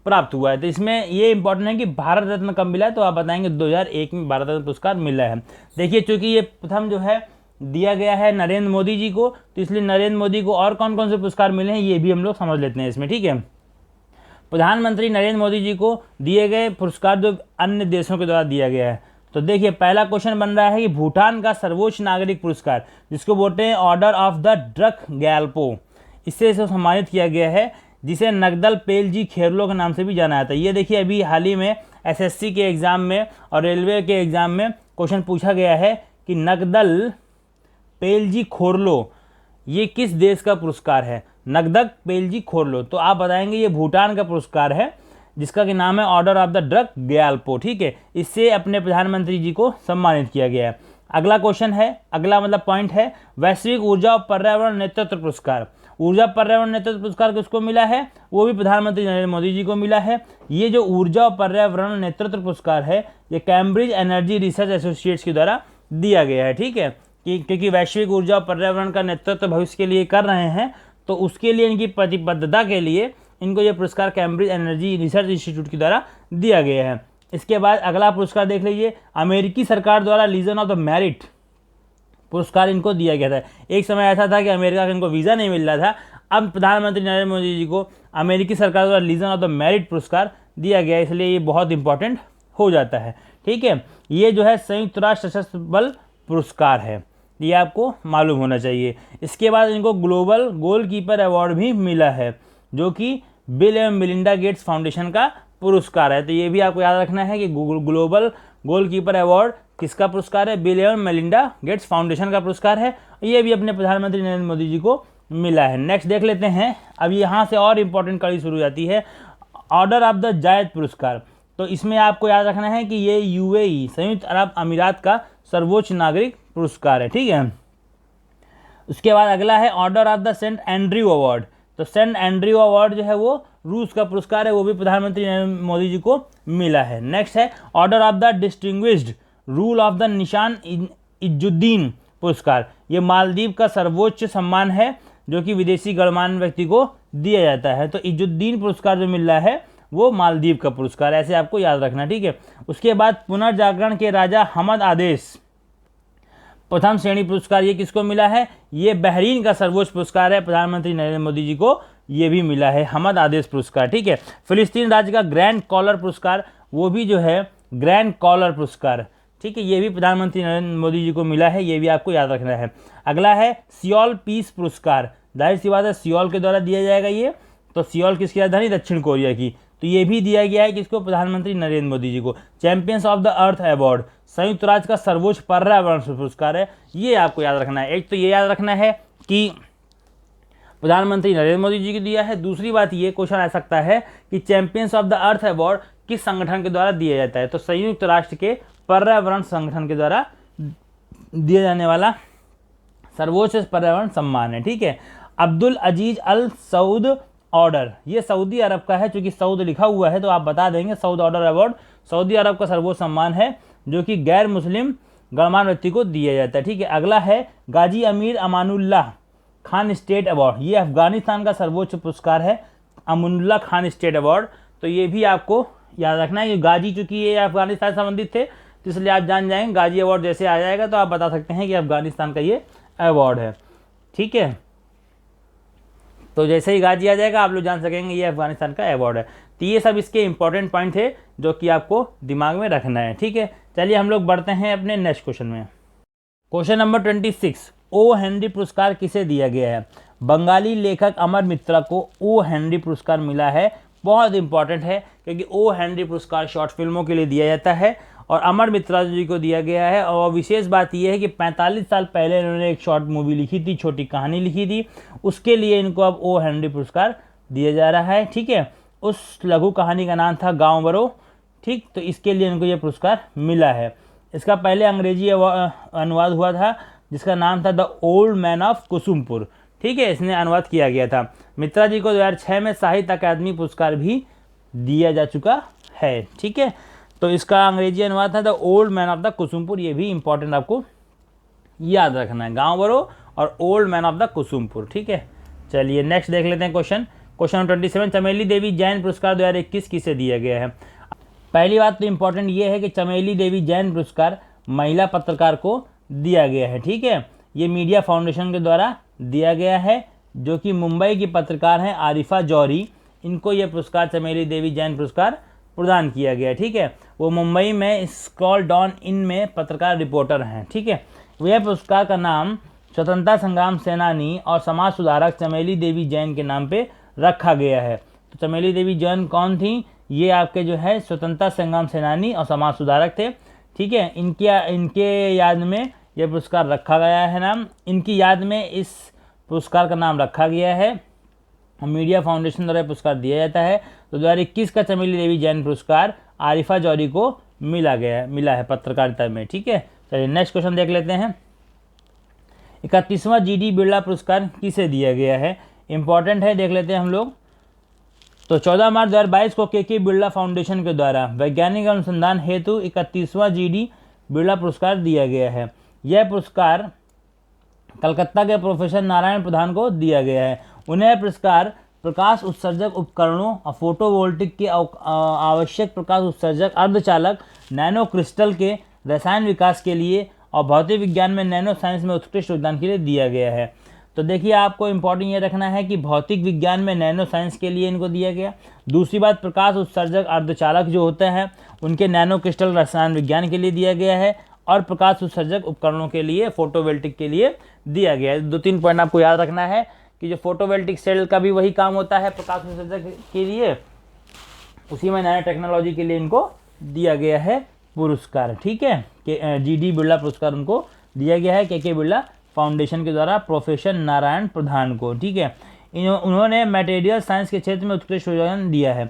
प्राप्त हुआ है। तो इसमें ये इंपॉर्टेंट है कि भारत रत्न कब मिला है, तो आप बताएंगे 2001 में भारत रत्न पुरस्कार मिला है। देखिए चूंकि ये प्रथम जो है दिया गया है नरेंद्र मोदी जी को, तो इसलिए नरेंद्र मोदी को और कौन कौन से पुरस्कार मिले हैं ये भी हम लोग समझ लेते हैं इसमें, ठीक है। प्रधानमंत्री नरेंद्र मोदी जी को दिए गए पुरस्कार जो अन्य देशों के द्वारा दिया गया है, तो देखिए पहला क्वेश्चन बन रहा है कि भूटान का सर्वोच्च नागरिक पुरस्कार जिसको बोलते हैं order of the drug Gyalpo, इससे सम्मानित किया गया है, जिसे नगदल पेलजी खेरलो के नाम से भी जाना जाता है। ये देखिए अभी हाल ही में SSC के एग्ज़ाम में और रेलवे के एग्ज़ाम में क्वेश्चन पूछा गया है कि नगदल पेलजी खोरलो ये किस देश का पुरस्कार है। नगदक पेलजी खोरलो, तो आप बताएंगे ये भूटान का पुरस्कार है जिसका कि नाम है order of the drug Gyalpo, ठीक है। इससे अपने प्रधानमंत्री जी को सम्मानित किया गया है। अगला क्वेश्चन है, अगला मतलब पॉइंट है वैश्विक ऊर्जा और पर्यावरण नेतृत्व पुरस्कार। ऊर्जा पर्यावरण नेतृत्व पुरस्कार किसको मिला है, वो भी प्रधानमंत्री नरेंद्र मोदी जी को मिला है। ये जो ऊर्जा और पर्यावरण नेतृत्व पुरस्कार है ये कैम्ब्रिज एनर्जी रिसर्च एसोसिएट्स के द्वारा दिया गया है, ठीक है। क्योंकि वैश्विक ऊर्जा और पर्यावरण का नेतृत्व भविष्य के लिए कर रहे हैं, तो उसके लिए इनकी प्रतिबद्धता के लिए इनको ये पुरस्कार कैम्ब्रिज एनर्जी रिसर्च इंस्टीट्यूट के द्वारा दिया गया है। इसके बाद अगला पुरस्कार देख लीजिए, अमेरिकी सरकार द्वारा लीजन ऑफ द मेरिट पुरस्कार इनको दिया गया था। एक समय ऐसा था कि अमेरिका का इनको वीज़ा नहीं मिल रहा था, अब प्रधानमंत्री नरेंद्र मोदी जी को अमेरिकी सरकार द्वारा लीजन ऑफ द मेरिट पुरस्कार दिया गया, इसलिए ये बहुत इंपॉर्टेंट हो जाता है, ठीक है। ये जो है संयुक्त राष्ट्र सशस्त्र बल पुरस्कार है, ये आपको मालूम होना चाहिए। इसके बाद इनको ग्लोबल गोलकीपर अवार्ड भी मिला है, जो कि बिल एवं मेलिंडा गेट्स फाउंडेशन का पुरस्कार है। तो ये भी आपको याद रखना है कि ग्लोबल गोलकीपर अवार्ड किसका पुरस्कार है, बिल एवं मेलिंडा गेट्स फाउंडेशन का पुरस्कार है। ये भी अपने प्रधानमंत्री नरेंद्र मोदी जी को मिला है। नेक्स्ट देख लेते हैं, अब यहाँ से और इम्पोर्टेंट कड़ी शुरू हो जाती है, ऑर्डर ऑफ द जायद पुरस्कार। तो इसमें आपको याद रखना है कि ये UAE संयुक्त अरब अमीरात का सर्वोच्च नागरिक पुरस्कार है, ठीक है। उसके बाद अगला है order of the Saint Andrew award. तो सेंट एंड्रयू अवार्ड जो है वो रूस का पुरस्कार है, वो भी प्रधानमंत्री नरेंद्र मोदी जी को मिला है। नेक्स्ट है order of the distinguished rule of the निशान इजुद्दीन पुरस्कार। ये मालदीव का सर्वोच्च सम्मान है जो कि विदेशी गणमान्य व्यक्ति को दिया जाता है। तो इजुद्दीन पुरस्कार जो मिल रहा है वो मालदीव का पुरस्कार, ऐसे आपको याद रखना, ठीक है। उसके बाद पुनर्जागरण के राजा हमद आदेश प्रथम श्रेणी पुरस्कार, ये किसको मिला है? ये बहरीन का सर्वोच्च पुरस्कार है, प्रधानमंत्री नरेंद्र मोदी जी को ये भी मिला है, हमद आदेश पुरस्कार, ठीक है। फिलिस्तीन राज्य का ग्रैंड कॉलर पुरस्कार, वो भी जो है ग्रैंड कॉलर पुरस्कार, ठीक है, ये भी प्रधानमंत्री नरेंद्र मोदी जी को मिला है, ये भी आपको याद रखना है। अगला है सियोल पीस पुरस्कार, जाहिर सी बात है सियोल के द्वारा दिया जाएगा ये, तो सियोल किसकी राजधानी? दक्षिण कोरिया की, तो ये भी दिया गया है किसको? प्रधानमंत्री नरेंद्र मोदी जी को। Champions of the earth award, संयुक्त राज्य का सर्वोच्च पर्यावरण पुरस्कार है, ये आपको याद रखना है। एक तो ये याद रखना है कि प्रधानमंत्री नरेंद्र मोदी जी को दिया है। दूसरी बात ये क्वेश्चन आ सकता है कि champions of the earth award किस संगठन के द्वारा दिया जाता है? तो संयुक्त राष्ट्र के पर्यावरण संगठन के द्वारा दिया जाने वाला सर्वोच्च पर्यावरण सम्मान है, ठीक है। अब्दुल अजीज अल सऊद ऑर्डर, ये सऊदी अरब का है, चूंकि सऊद लिखा हुआ है तो आप बता देंगे। सऊद ऑर्डर अवार्ड सऊदी अरब का सर्वोच्च सम्मान है जो कि गैर मुस्लिम गणमान्य व्यक्ति को दिया जाता है, ठीक है। अगला है गाजी अमीर अमानुल्लाह खान स्टेट अवार्ड, ये अफगानिस्तान का सर्वोच्च पुरस्कार है, अमानुल्लाह खान स्टेट अवार्ड, तो ये भी आपको याद रखना है। ये गाजी, चूंकि ये अफगानिस्तान से संबंधित थे तो इसलिए आप जान जाएंगे, गाजी अवार्ड जैसे आ जाएगा तो आप बता सकते हैं कि अफगानिस्तान का ये अवार्ड है, ठीक है। तो जैसे ही गाजी आ जाएगा आप लोग जान सकेंगे ये अफगानिस्तान का अवार्ड है। तो ये सब इसके इंपॉर्टेंट पॉइंट थे जो कि आपको दिमाग में रखना है, ठीक है। चलिए हम लोग बढ़ते हैं अपने नेक्स्ट क्वेश्चन में। क्वेश्चन नंबर 26, ओ हेनरी पुरस्कार किसे दिया गया है? बंगाली लेखक अमर मित्रा को ओ हेनरी पुरस्कार मिला है। बहुत इंपॉर्टेंट है क्योंकि ओ हेनरी पुरस्कार शॉर्ट फिल्मों के लिए दिया जाता है और अमर मित्रा जी को दिया गया है। और विशेष बात यह है कि 45 साल पहले इन्होंने एक शॉर्ट मूवी लिखी थी, छोटी कहानी लिखी थी, उसके लिए इनको अब ओ हेनरी पुरस्कार दिया जा रहा है, ठीक है। उस लघु कहानी का नाम था गाँव बरो, ठीक, तो इसके लिए इनको ये पुरस्कार मिला है। इसका पहले अंग्रेजी अनुवाद हुआ था जिसका नाम था the old man of Kusumpur, ठीक है, इसने अनुवाद किया गया था। मित्रा जी को 2006 में साहित्य अकादमी पुरस्कार भी दिया जा चुका है, ठीक है। तो इसका अंग्रेजी अनुवाद था the old man of the Kusumpur, ये भी इंपॉर्टेंट आपको याद रखना है, गाँव बरो और old man of the Kusumpur, ठीक है। चलिए नेक्स्ट देख लेते हैं क्वेश्चन 27, चमेली देवी जैन पुरस्कार 2021 किसे दिया गया है? पहली बात तो इंपॉर्टेंट ये है कि चमेली देवी जैन पुरस्कार महिला पत्रकार को दिया गया है, ठीक है। ये मीडिया फाउंडेशन के द्वारा दिया गया है, जो कि मुंबई की पत्रकार हैं आरिफा जौहरी, इनको ये पुरस्कार चमेली देवी जैन पुरस्कार प्रदान किया गया, ठीक है। वो मुंबई में स्क्रॉल डाउन इन में पत्रकार रिपोर्टर हैं, ठीक है। यह पुरस्कार का नाम स्वतंत्रता संग्राम सेनानी और समाज सुधारक चमेली देवी जैन के नाम पे रखा गया है। तो चमेली देवी जैन कौन थी? ये आपके जो है स्वतंत्रता संग्राम सेनानी और समाज सुधारक थे, ठीक है। इनके याद में यह पुरस्कार रखा गया है नाम, इनकी याद में इस पुरस्कार का नाम रखा गया है। मीडिया फाउंडेशन द्वारा पुरस्कार दिया जाता है। तो 2021 का चमेली देवी जैन पुरस्कार आरिफा जौहरी को मिला है पत्रकारिता में, ठीक है। चलिए नेक्स्ट क्वेश्चन देख लेते हैं। 31वां जीडी बिरला पुरस्कार किसे दिया गया है? इंपॉर्टेंट है, देख लेते हैं हम लोग। तो 14 मार्च 2022 को के बिरला फाउंडेशन के द्वारा वैज्ञानिक अनुसंधान हेतु 31वां जीडी बिरला पुरस्कार दिया गया है। यह पुरस्कार कलकत्ता के प्रोफेसर नारायण प्रधान को दिया गया है। उन्हें पुरस्कार प्रकाश उत्सर्जक उपकरणों और फोटोवोल्टिक के आवश्यक प्रकाश उत्सर्जक अर्धचालक नैनो क्रिस्टल के रसायन विकास के लिए और भौतिक विज्ञान में नैनो साइंस में उत्कृष्ट योगदान के लिए दिया गया है। तो देखिए आपको इंपॉर्टेंट ये रखना है कि भौतिक विज्ञान में नैनो साइंस के लिए इनको दिया गया। दूसरी बात, प्रकाश उत्सर्जक अर्धचालक जो होते हैं उनके नैनो क्रिस्टल रसायन विज्ञान के लिए दिया गया है और प्रकाश उत्सर्जक उपकरणों के लिए फोटोवोल्टिक के लिए दिया गया है। 2-3 पॉइंट आपको याद रखना है कि जो फोटोवोल्टिक सेल का भी वही काम होता है प्रकाश उत्सर्जक के लिए, उसी में नैनो टेक्नोलॉजी के लिए इनको दिया गया है पुरस्कार, ठीक है। कि जीडी बिरला पुरस्कार उनको दिया गया है के बिरला फाउंडेशन के द्वारा प्रोफेसर नारायण प्रधान को, ठीक है। उन्होंने मटेरियल साइंस के क्षेत्र में उत्कृष्ट योगदान दिया है।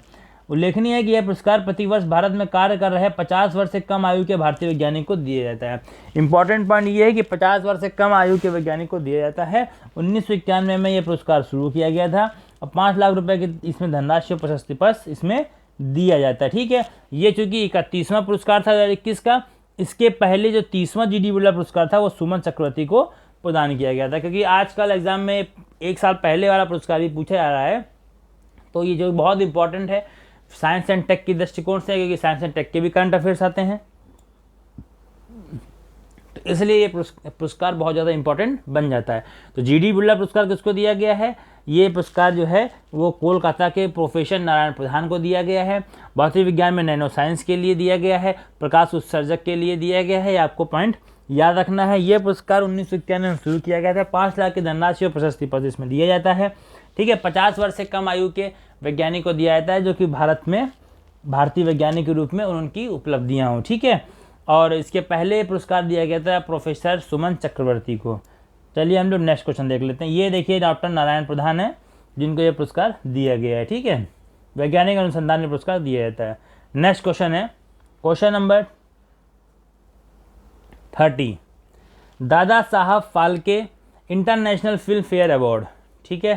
उल्लेखनीय है कि यह पुरस्कार प्रतिवर्ष भारत में कार्य कर रहे 50 वर्ष से कम आयु के भारतीय वैज्ञानिक को दिया जाता है। इंपॉर्टेंट पॉइंट ये है कि 50 वर्ष से कम आयु के वैज्ञानिक को दिया जाता है। 1991 में यह पुरस्कार शुरू किया गया था और 5 लाख रुपए की इसमें धनराशि और प्रशस्ति पत्र इसमें दिया जाता है, ठीक है। ये चूंकि 31वां पुरस्कार था 2021 का, इसके पहले जो 30वां जीडी बिरला पुरस्कार था वो सुमन चक्रवर्ती को प्रदान किया गया था, क्योंकि आजकल एग्जाम में 1 साल पहले वाला पुरस्कार ही पूछा जा रहा है। तो ये जो बहुत इंपॉर्टेंट है, साइंस एंड टेक की दृष्टिकोण से, क्योंकि साइंस एंड टेक के भी करंट अफेयर्स आते हैं, तो इसलिए ये पुरस्कार बहुत ज़्यादा इंपॉर्टेंट बन जाता है। तो जीडी बिरला पुरस्कार किसको दिया गया है? ये पुरस्कार जो है वो कोलकाता के प्रोफेसर नारायण प्रधान को दिया गया है। भौतिक विज्ञान में नैनो साइंस के लिए दिया गया है, प्रकाश उत्सर्जक के लिए दिया गया है। आपको पॉइंट याद रखना है। ये पुरस्कार 1991 में शुरू किया गया था। 5 लाख की धनराशि और प्रशस्ति पत्र इसमें दिया जाता है। ठीक है, 50 वर्ष से कम आयु के वैज्ञानिक को दिया जाता है जो कि भारत में भारतीय वैज्ञानिक के रूप में उनकी उपलब्धियाँ हों। ठीक है, और इसके पहले पुरस्कार दिया गया था प्रोफेसर सुमन चक्रवर्ती को। चलिए हम लोग नेक्स्ट क्वेश्चन देख लेते हैं। ये देखिए डॉक्टर नारायण प्रधान है जिनको ये पुरस्कार दिया गया है। ठीक है, वैज्ञानिक अनुसंधान में पुरस्कार दिया जाता है। नेक्स्ट क्वेश्चन है question number 30, Dada Saheb Phalke international film fair award. ठीक है,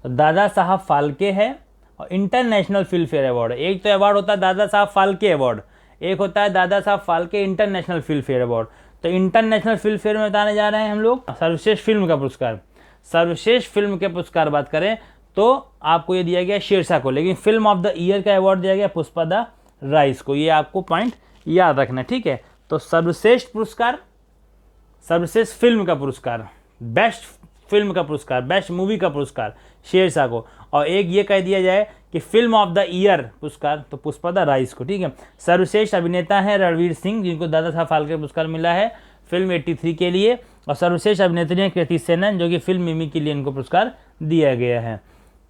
तो दादा साहब फाल्के है और इंटरनेशनल फिल्म फेयर अवार्ड। एक तो अवार्ड होता है दादा साहब फाल्के अवार्ड, एक होता है Dada Saheb Phalke international film fair award. तो इंटरनेशनल फिल्म फेयर में बताने जा रहे हैं हम लोग सर्वश्रेष्ठ फिल्म का पुरस्कार। सर्वश्रेष्ठ फिल्म के पुरस्कार बात करें तो आपको ये दिया गया शेरशाह को, लेकिन फिल्म ऑफ द ईयर का अवार्ड दिया गया पुष्पा राइस को। ये आपको पॉइंट याद रखना है। ठीक है, तो सर्वश्रेष्ठ पुरस्कार, सर्वश्रेष्ठ फिल्म का पुरस्कार, बेस्ट फिल्म का पुरस्कार, बेस्ट मूवी का पुरस्कार शेरशाह को, और एक ये कह दिया जाए कि फिल्म ऑफ द ईयर पुरस्कार तो पुष्पा राइस को। ठीक है, सर्वश्रेष्ठ अभिनेता है रणवीर सिंह जिनको दादा साहब फाल्के पुरस्कार मिला है फिल्म 83 के लिए, और सर्वश्रेष्ठ अभिनेत्री है कृति सेनन जो कि फिल्म मिमी के लिए इनको पुरस्कार दिया गया है।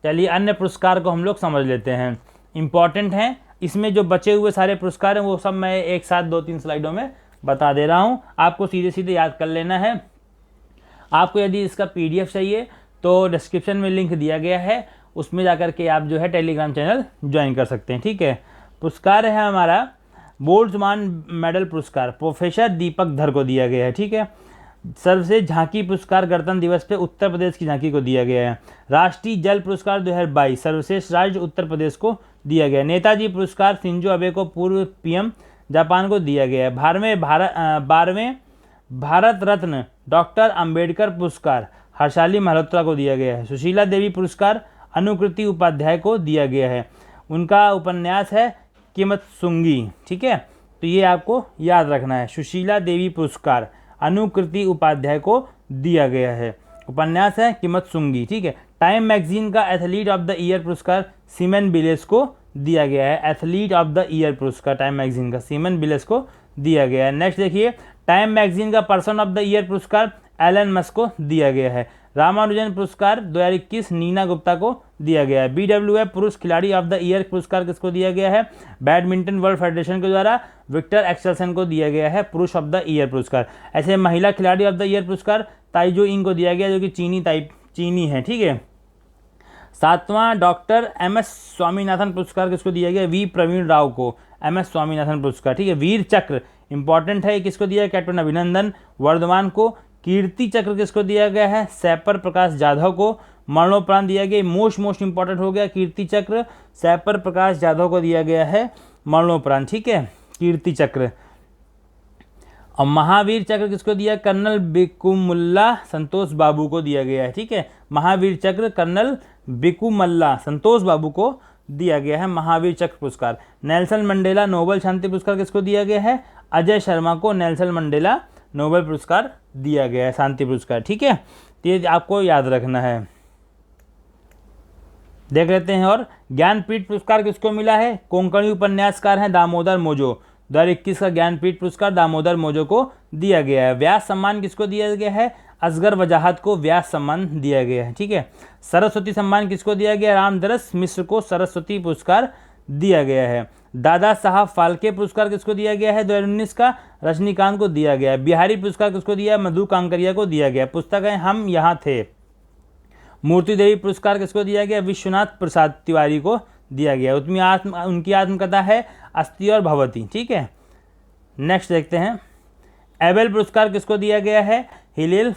चलिए अन्य पुरस्कार को हम लोग समझ लेते हैं, इंपॉर्टेंट हैं। इसमें जो बचे हुए सारे पुरस्कार हैं वो सब मैं एक साथ 2-3 स्लाइडों में बता दे रहा हूँ, आपको सीधे सीधे याद कर लेना है। आपको यदि इसका PDF चाहिए तो डिस्क्रिप्शन में लिंक दिया गया है, उसमें जाकर के आप जो है टेलीग्राम चैनल ज्वाइन कर सकते हैं। ठीक है, पुरस्कार है हमारा बोल्ट्जमान मेडल पुरस्कार प्रोफेसर दीपक धर को दिया गया है। ठीक है, सर्वश्रेष्ठ झांकी पुरस्कार गणतंत्र दिवस पे उत्तर प्रदेश की झांकी को दिया गया है। राष्ट्रीय जल पुरस्कार 2022 सर्वश्रेष्ठ राज्य उत्तर प्रदेश को दिया गया है। नेताजी पुरस्कार शिंजो अबे को पूर्व PM जापान को दिया गया है। 12वें भारत रत्न डॉक्टर अंबेडकर पुरस्कार हर्षाली मल्होत्रा को दिया गया है। सुशीला देवी पुरस्कार अनुकृति उपाध्याय को दिया गया है। उनका उपन्यास है किमत्सुंगी। ठीक है, तो ये आपको याद रखना है, सुशीला देवी पुरस्कार अनुकृति उपाध्याय को दिया गया है, उपन्यास है किमत्सुंगी। ठीक है, टाइम मैगजीन का एथलीट ऑफ द ईयर पुरस्कार सिमन बिलेस को दिया गया है। एथलीट ऑफ द ईयर पुरस्कार टाइम मैगजीन का सिमन बिलेस को दिया गया है। नेक्स्ट देखिए, टाइम मैगजीन का पर्सन ऑफ द ईयर पुरस्कार एलन मस्क को दिया गया है। रामानुजन पुरस्कार 2021 नीना गुप्ता को दिया गया है। BWF पुरुष खिलाड़ी ऑफ द ईयर पुरस्कार किसको दिया गया है? बैडमिंटन वर्ल्ड फेडरेशन के द्वारा विक्टर एक्सेल्सन को दिया गया है पुरुष ऑफ द ईयर पुरस्कार। ऐसे महिला खिलाड़ी ऑफ द ईयर पुरस्कार ताइजो इंग को दिया गया जो कि चीनी है। ठीक है, 7वां डॉक्टर MS स्वामीनाथन पुरस्कार किसको दिया गया? V प्रवीण राव को MS स्वामीनाथन पुरस्कार। ठीक है, वीर चक्र इंपॉर्टेंट है, किसको दिया है? कैप्टन अभिनंदन वर्धमान को। कीर्ति चक्र किसको दिया गया है? सैपर प्रकाश जाधव को। मरणोपरांत दिया गया, मोस्ट इंपॉर्टेंट हो गया, कीर्ति चक्र सैपर प्रकाश जाधव को दिया गया है मरणोपरांत। ठीक है, कीर्ति चक्र। और महावीर चक्र किसको दिया? कर्नल बिकुमुल्ला संतोष बाबू को दिया गया है। ठीक है, महावीर चक्र कर्नल बिकुमुल्ला संतोष बाबू को दिया गया है महावीर चक्र पुरस्कार। नेल्सन मंडेला नोबेल शांति पुरस्कार किसको दिया गया है? अजय शर्मा को नेल्सन मंडेला नोबेल पुरस्कार दिया गया है, शांति पुरस्कार। ठीक है, तो ये आपको याद रखना है। देख लेते हैं, और ज्ञानपीठ पुरस्कार किसको मिला है? कोंकणी उपन्यासकार हैं दामोदर मोजो। 2021 का ज्ञानपीठ पुरस्कार दामोदर मोजो को दिया गया है। व्यास सम्मान किसको दिया गया है? असगर वजाहत को व्यास सम्मान दिया गया है। ठीक है, सरस्वती सम्मान किसको दिया गया? रामदरस मिश्र को सरस्वती पुरस्कार दिया गया है। दादा साहब फाल्के पुरस्कार किसको दिया गया है? 2019 का रजनीकांत को दिया गया है। बिहारी पुरस्कार किसको दिया? मधु कांकरिया को दिया गया। पुस्तक है हम यहाँ थे। मूर्ति देवी पुरस्कार किसको दिया गया? विश्वनाथ प्रसाद तिवारी को दिया गया। उनकी आत्मकथा है अस्ति और भवती। ठीक है, नेक्स्ट देखते हैं, एबेल पुरस्कार किसको दिया गया है? हिलेल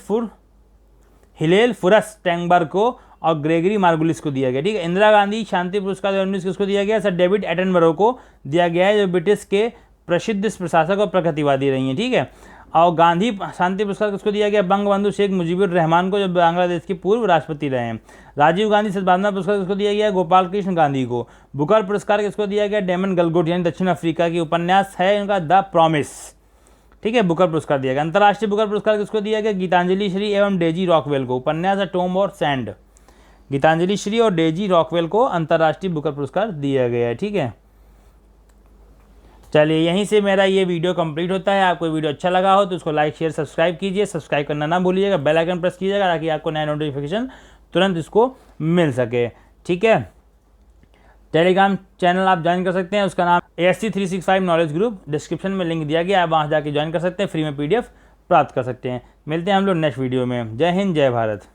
फुरस टैंगबर्ग को और ग्रेगरी मार्गुलिस को दिया गया। ठीक है, इंदिरा गांधी शांति पुरस्कार 2019 किसको दिया गया? सर डेविड एटनबरो को दिया गया है जो ब्रिटिश के प्रसिद्ध प्रशासक और प्रगतिवादी रही हैं। ठीक है, और गांधी शांति पुरस्कार किसको दिया गया? बंगबंधु शेख मुजीबुर रहमान को, जो बांग्लादेश के पूर्व राष्ट्रपति रहे हैं। राजीव गांधी सद्भावना पुरस्कार किसको दिया गया? गोपाल कृष्ण गांधी को। बुकर पुरस्कार किसको दिया गया? डेमन गलगोट यानी दक्षिण अफ्रीका की उपन्यास है इनका द प्रॉमिस, ठीक है, बुकर पुरस्कार दिया गया। अंतर्राष्ट्रीय बुकर पुरस्कार किसको दिया गया? गीतांजलि श्री एवं डेजी रॉकवेल को। उपन्यास है टॉम और सैंड। गीतांजलि श्री और डेजी रॉकवेल को अंतर्राष्ट्रीय बुकर पुरस्कार दिया गया है, ठीक है। चलिए, यहीं से मेरा ये वीडियो कंप्लीट होता है। आपको वीडियो अच्छा लगा हो तो उसको लाइक शेयर सब्सक्राइब कीजिए। सब्सक्राइब करना ना भूलिएगा, बेल आइकन प्रेस कीजिएगा ताकि आपको नया नोटिफिकेशन तुरंत इसको मिल सके, ठीक है। टेलीग्राम चैनल आप ज्वाइन कर सकते हैं, उसका नाम ASC 365 नॉलेज ग्रुप, डिस्क्रिप्शन में लिंक दिया गया, आप वहाँ जाके ज्वाइन कर सकते हैं, फ्री में PDF प्राप्त कर सकते हैं। मिलते हैं हम लोग नेक्स्ट वीडियो में। जय हिंद, जय भारत।